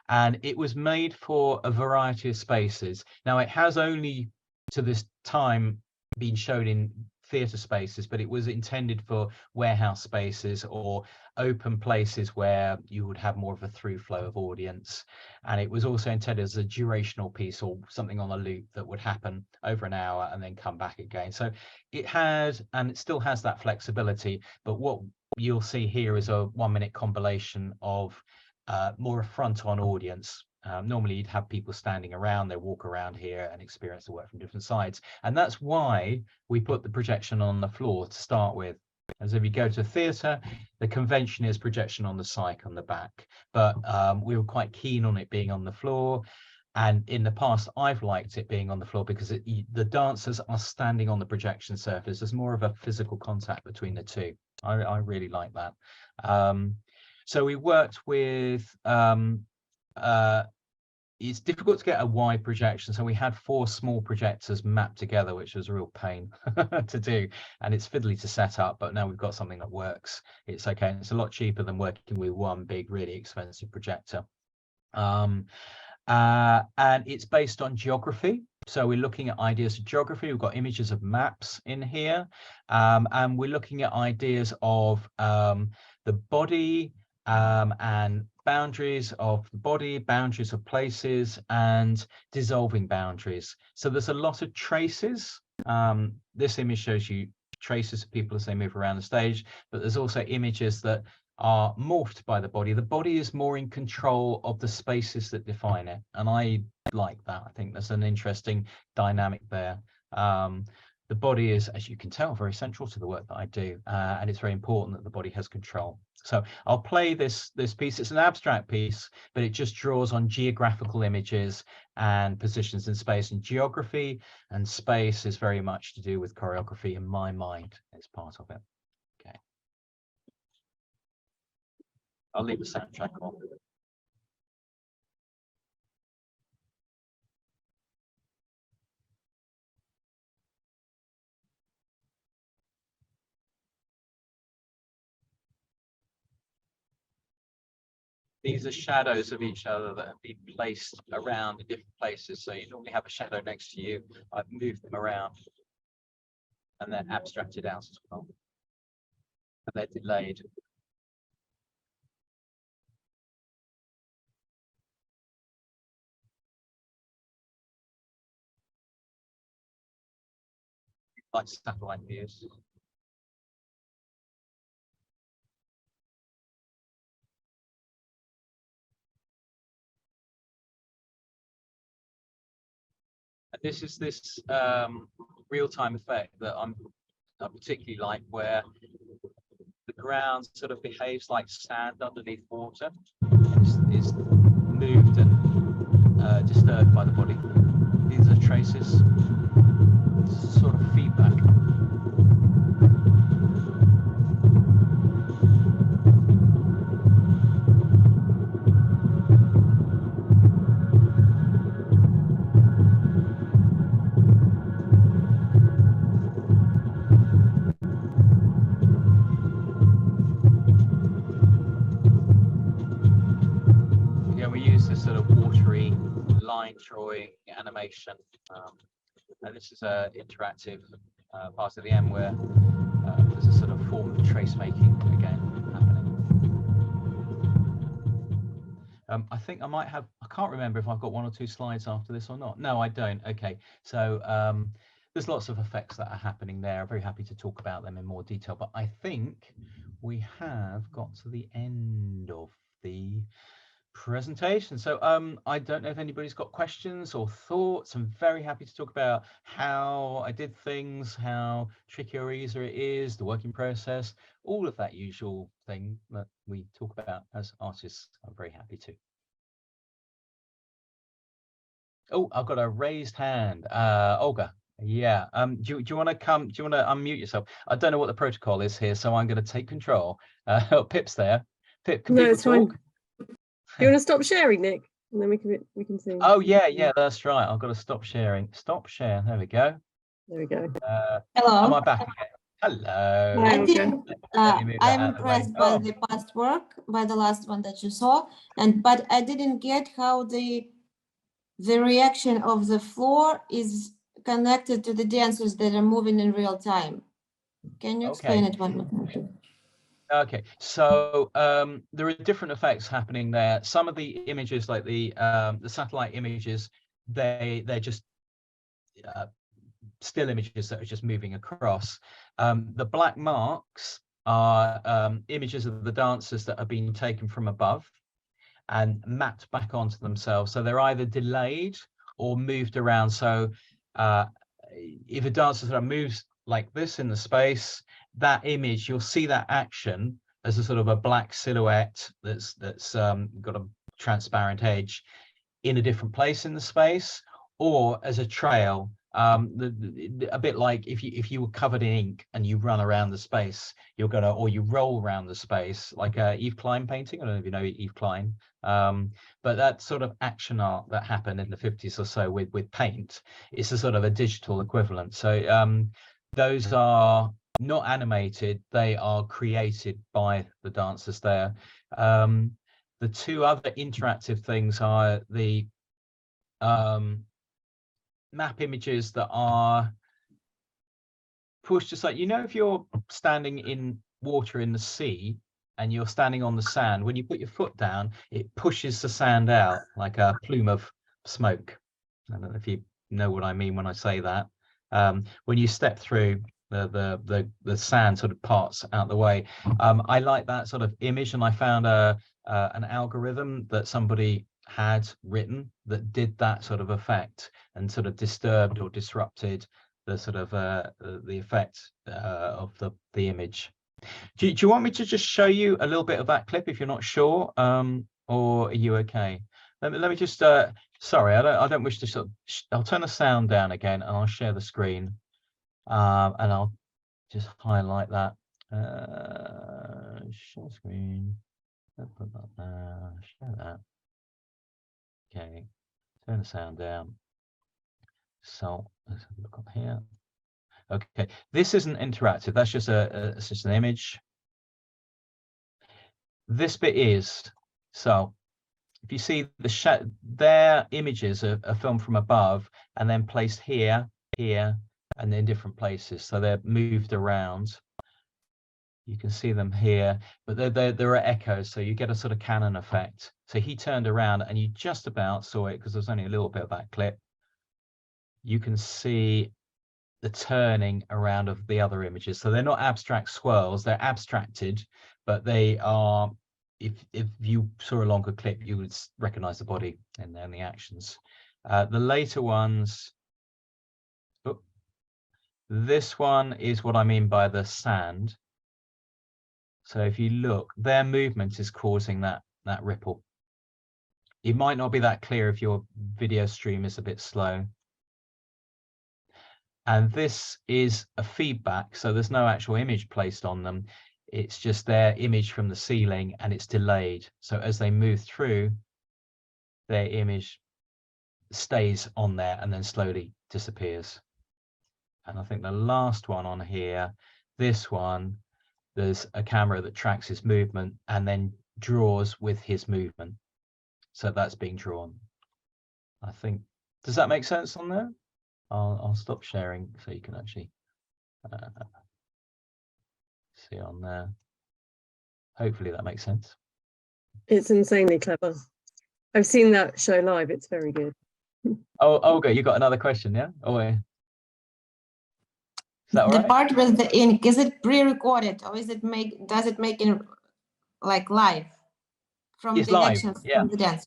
And it was made for a variety of spaces. Now, it has only to this time been shown in theatre spaces, but it was intended for warehouse spaces or open places where you would have more of a through flow of audience. And it was also intended as a durational piece or something on a loop that would happen over an hour and then come back again. So it had, and it still has that flexibility, but what you'll see here is a 1 minute compilation of more a front-on audience. Normally you'd have people standing around, they walk around here and experience the work from different sides. And that's why we put the projection on the floor to start with. As if you go to a theatre, the convention is projection on the cyc on the back. But we were quite keen on it being on the floor. And in the past, I've liked it being on the floor because the dancers are standing on the projection surface. There's more of a physical contact between the two. I really like that. So we worked with it's difficult to get a wide projection, so we had 4 small projectors mapped together, which was a real pain to do, and it's fiddly to set up, but now we've got something that works. It's okay. It's a lot cheaper than working with one big really expensive projector. And it's based on geography. So we're looking at ideas of geography. We've got images of maps in here, and we're looking at ideas of the body and boundaries of the body, boundaries of places, and dissolving boundaries. So there's a lot of traces. This image shows you traces of people as they move around the stage, but there's also images that are morphed by the body. The body is more in control of the spaces that define it, and I like that. I think there's an interesting dynamic there. The body is, as you can tell, very central to the work that I do, and it's very important that the body has control. So I'll play this piece. It's an abstract piece, but it just draws on geographical images and positions in space. And geography and space is very much to do with choreography in my mind. It's part of it. Okay. I'll leave the soundtrack on. These are shadows of each other that have been placed around in different places. So you normally have a shadow next to you. I've moved them around and they're abstracted out as well. And they're delayed. Like satellite views. And this is this real-time effect that I particularly like, where the ground sort of behaves like sand underneath water. It's moved and disturbed by the body. These are traces, sort of feedback. We use this sort of watery line drawing animation, and this is an interactive part of the M where there's a sort of form of trace making again happening. I think I might have, I can't remember if I've got 1 or 2 slides after this or not. No, I don't. Okay, so there's lots of effects that are happening there. I'm very happy to talk about them in more detail, but I think we have got to the end of the presentation. So I don't know if anybody's got questions or thoughts. I'm very happy to talk about how I did things, how tricky or easy it is, the working process, all of that usual thing that we talk about as artists. I'm very happy to. Oh, I've got a raised hand. Olga. Yeah. Do you want to come? Do you want to unmute yourself? I don't know what the protocol is here, so I'm going to take control. Pip's there. Pip, can people talk? Fine. Do you want to stop sharing, Nick? And then we can see. Oh yeah, that's right. I've got to stop sharing. Stop share. There we go. There we go. Hello. Am I back again? Hello. I'm impressed by the past work, by the last one that you saw, but I didn't get how the reaction of the floor is connected to the dancers that are moving in real time. Can you explain it one more time? Okay, so there are different effects happening there. Some of the images, like the satellite images, they're just still images that are just moving across. The black marks are images of the dancers that are being taken from above and mapped back onto themselves. So they're either delayed or moved around. So if a dancer sort of moves like this in the space, that image, you'll see that action as a sort of a black silhouette that's got a transparent edge in a different place in the space, or as a trail, a bit like if you were covered in ink and you run around the space, or you roll around the space, like Yves Klein painting. I don't know if you know Yves Klein, but that sort of action art that happened in the 50s or so with paint, it's a sort of a digital equivalent. So those are not animated, they are created by the dancers there. The two other interactive things are the map images that are pushed, just like, if you're standing in water in the sea and you're standing on the sand, when you put your foot down, it pushes the sand out like a plume of smoke. I don't know if you know what I mean when I say that. When you step through, the sand sort of parts out the way. I like that sort of image, and I found an algorithm that somebody had written that did that sort of effect and sort of disturbed or disrupted the sort of the effect of the image. Do you want me to just show you a little bit of that clip if you're not sure, or are you okay? Let me just sorry, I don't wish to sort of, I'll turn the sound down again and I'll share the screen, and I'll just highlight that. Share screen. Put that there. Share that. Okay. Turn the sound down. So let's have a look up here. Okay, this isn't interactive. That's just it's just an image. This bit is. So if you see their images are filmed from above and then placed here, here, and in different places. So they're moved around. You can see them here, but there are echoes, so you get a sort of Canon effect. So he turned around and you just about saw it because there's only a little bit of that clip. You can see the turning around of the other images. So they're not abstract swirls, they're abstracted, but they are, if you saw a longer clip, you would recognize the body and then the actions. The later ones, this one is what I mean by the sand. So if you look, their movement is causing that ripple. It might not be that clear if your video stream is a bit slow. And this is a feedback, so there's no actual image placed on them. It's just their image from the ceiling and it's delayed. So as they move through, their image stays on there and then slowly disappears. And I think the last one on here, this one, there's a camera that tracks his movement and then draws with his movement. So that's being drawn. I think, does that make sense on there? I'll stop sharing so you can actually see on there. Hopefully that makes sense. It's insanely clever. I've seen that show live. It's very good. Oh, Olga, you got another question, yeah? Oh, is that all The right? part with the ink, is it pre-recorded or does it make it like live from It's the live, actions yeah. from the dance?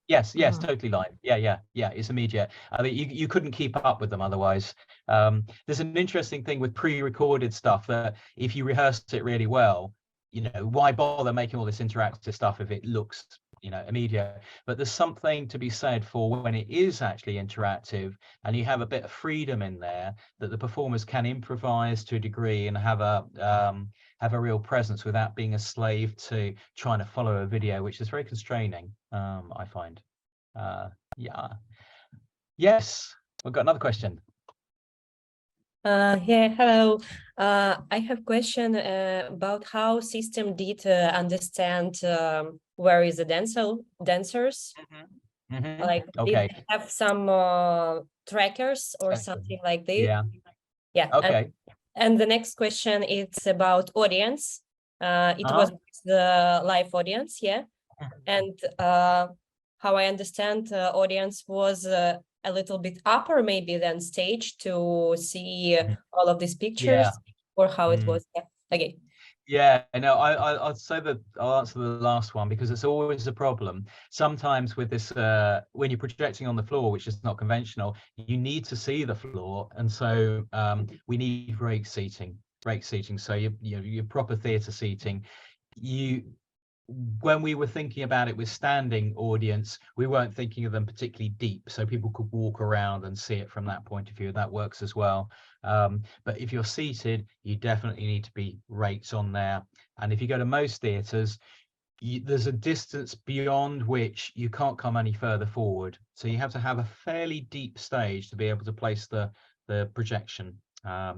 Yes, totally live. Yeah. It's immediate. I mean, you couldn't keep up with them otherwise. There's an interesting thing with pre-recorded stuff that if you rehearsed it really well, why bother making all this interactive stuff if it looks, immediate? But there's something to be said for when it is actually interactive and you have a bit of freedom in there that the performers can improvise to a degree and have a real presence without being a slave to trying to follow a video, which is very constraining, I find. Yeah. Yes, we've got another question. Yeah, hello. I have question about how system did understand where is the dancers. Like, Okay. did they have some trackers or something like this? Yeah. Okay. And the next question is about audience. It was the live audience, yeah. And how I understand, audience was a little bit upper maybe than stage to see all of these pictures, or how it was. Yeah. Okay. Yeah, no, I'll say that I'll answer the last one because it's always a problem. Sometimes with this, when you're projecting on the floor, which is not conventional, you need to see the floor, and so we need break seating. So your proper theatre seating. When we were thinking about it with standing audience, we weren't thinking of them particularly deep, so people could walk around and see it from that point of view. That works as well. But if you're seated, you definitely need to be rates on there. And if you go to most theatres, there's a distance beyond which you can't come any further forward. So you have to have a fairly deep stage to be able to place the projection.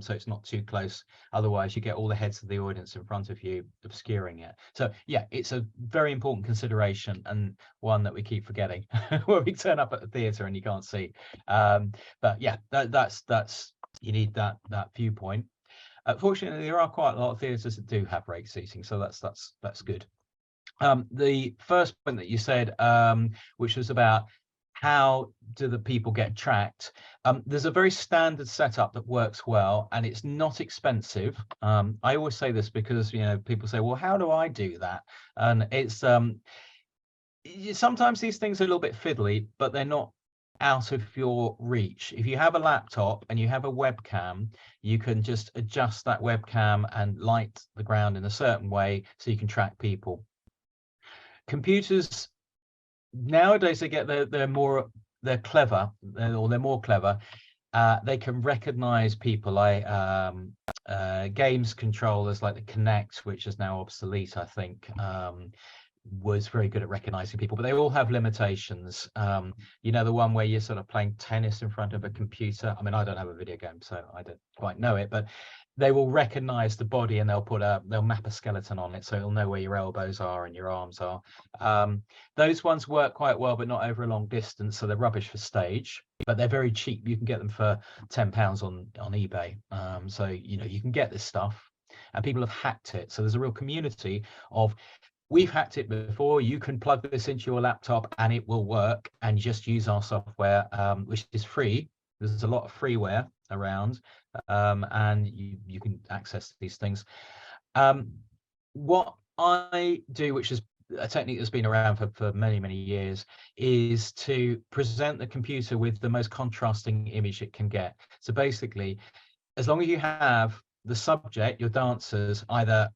So it's not too close. Otherwise, you get all the heads of the audience in front of you, obscuring it. So yeah, it's a very important consideration and one that we keep forgetting when we turn up at the theatre and you can't see. But yeah, that's you need that viewpoint. Fortunately, there are quite a lot of theatres that do have break seating, so that's good. The first point that you said, which was about how do the people get tracked? There's a very standard setup that works well, and it's not expensive. I always say this because people say, well, how do I do that? And it's sometimes these things are a little bit fiddly, but they're not out of your reach. If you have a laptop and you have a webcam, you can just adjust that webcam and light the ground in a certain way so you can track people. Computers nowadays, they're more clever, or they're more clever. They can recognize people like games controllers like the Kinect, which is now obsolete, I think, was very good at recognizing people, but they all have limitations. The one where you're sort of playing tennis in front of a computer. I mean, I don't have a video game, so I don't quite know it, but they will recognize the body and they'll map a skeleton on it, so it'll know where your elbows are and your arms are. Those ones work quite well, but not over a long distance, so they're rubbish for stage, but they're very cheap. You can get them for £10 on eBay. So you can get this stuff, and people have hacked it. So there's a real community of, we've hacked it before, you can plug this into your laptop and it will work, and just use our software, which is free. There's a lot of freeware around, and you can access these things. What I do, which is a technique that's been around for many years, is to present the computer with the most contrasting image it can get. So basically, as long as you have the subject, your dancers, either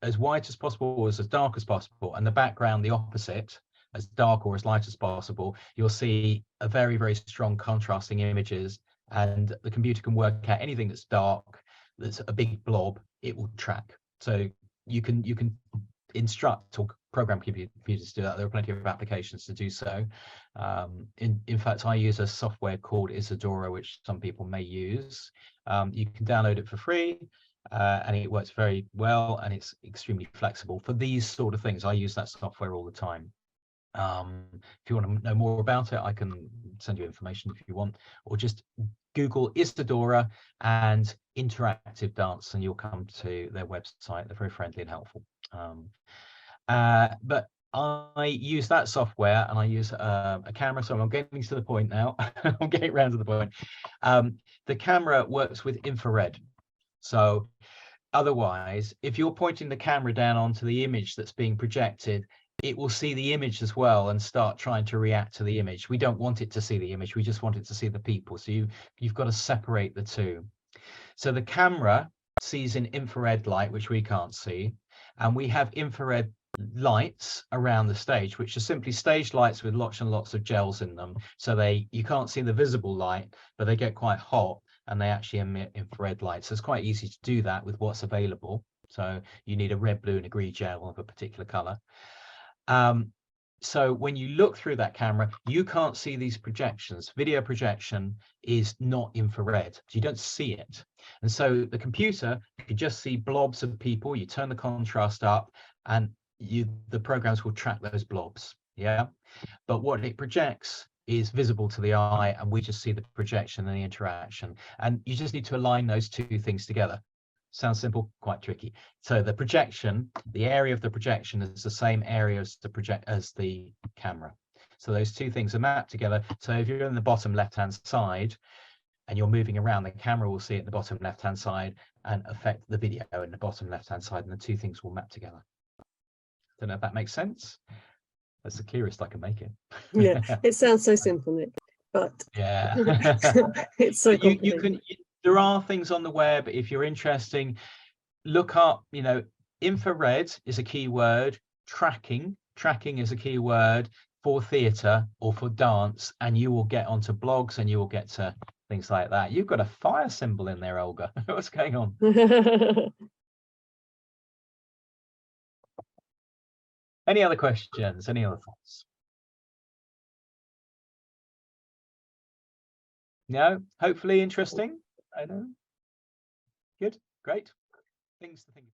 as white as possible or as dark as possible, and the background the opposite, as dark or as light as possible, you'll see a very strong contrasting images, and the computer can work out anything that's dark, that's a big blob, it will track. So you can instruct or program computers to do that. There are plenty of applications to do so. In fact, I use a software called Isadora, which some people may use. You can download it for free, and it works very well, and it's extremely flexible for these sort of things. I use that software all the time. If you want to know more about it, I can send you information if you want, or just Google Isadora and interactive dance and you'll come to their website. They're very friendly and helpful. But I use that software, and I use a camera. So I'm getting to the point now. I'm getting around to the point. The camera works with infrared. So otherwise, if you're pointing the camera down onto the image that's being projected, it will see the image as well and start trying to react to the image. We don't want it to see the image. We just want it to see the people. So you've got to separate the two. So the camera sees in infrared light, which we can't see, and we have infrared lights around the stage, which are simply stage lights with lots and lots of gels in them. So you can't see the visible light, but they get quite hot and they actually emit infrared light. So it's quite easy to do that with what's available. So you need a red, blue, and a green gel of a particular color. So when you look through that camera, you can't see these projections. Video projection is not infrared, so you don't see it. And so the computer can just see blobs of people. You turn the contrast up, and the programs will track those blobs. Yeah, but what it projects is visible to the eye, and we just see the projection and the interaction. And you just need to align those two things together. Sounds simple, quite tricky. So the projection, the area of the projection is the same area as the camera. So those two things are mapped together. So if you're in the bottom left-hand side and you're moving around, the camera will see it in the bottom left-hand side and affect the video in the bottom left-hand side, and the two things will map together. Don't know if that makes sense. That's the clearest I can make it. Yeah, it sounds so simple, Nick, but yeah, it's so complicated. There are things on the web, if you're interested, look up, infrared is a keyword, tracking is a keyword for theatre or for dance, and you will get onto blogs and you will get to things like that. You've got a fire symbol in there, Olga. What's going on? Any other questions? Any other thoughts? No? Hopefully interesting. I know. Good. Great. Things to think about.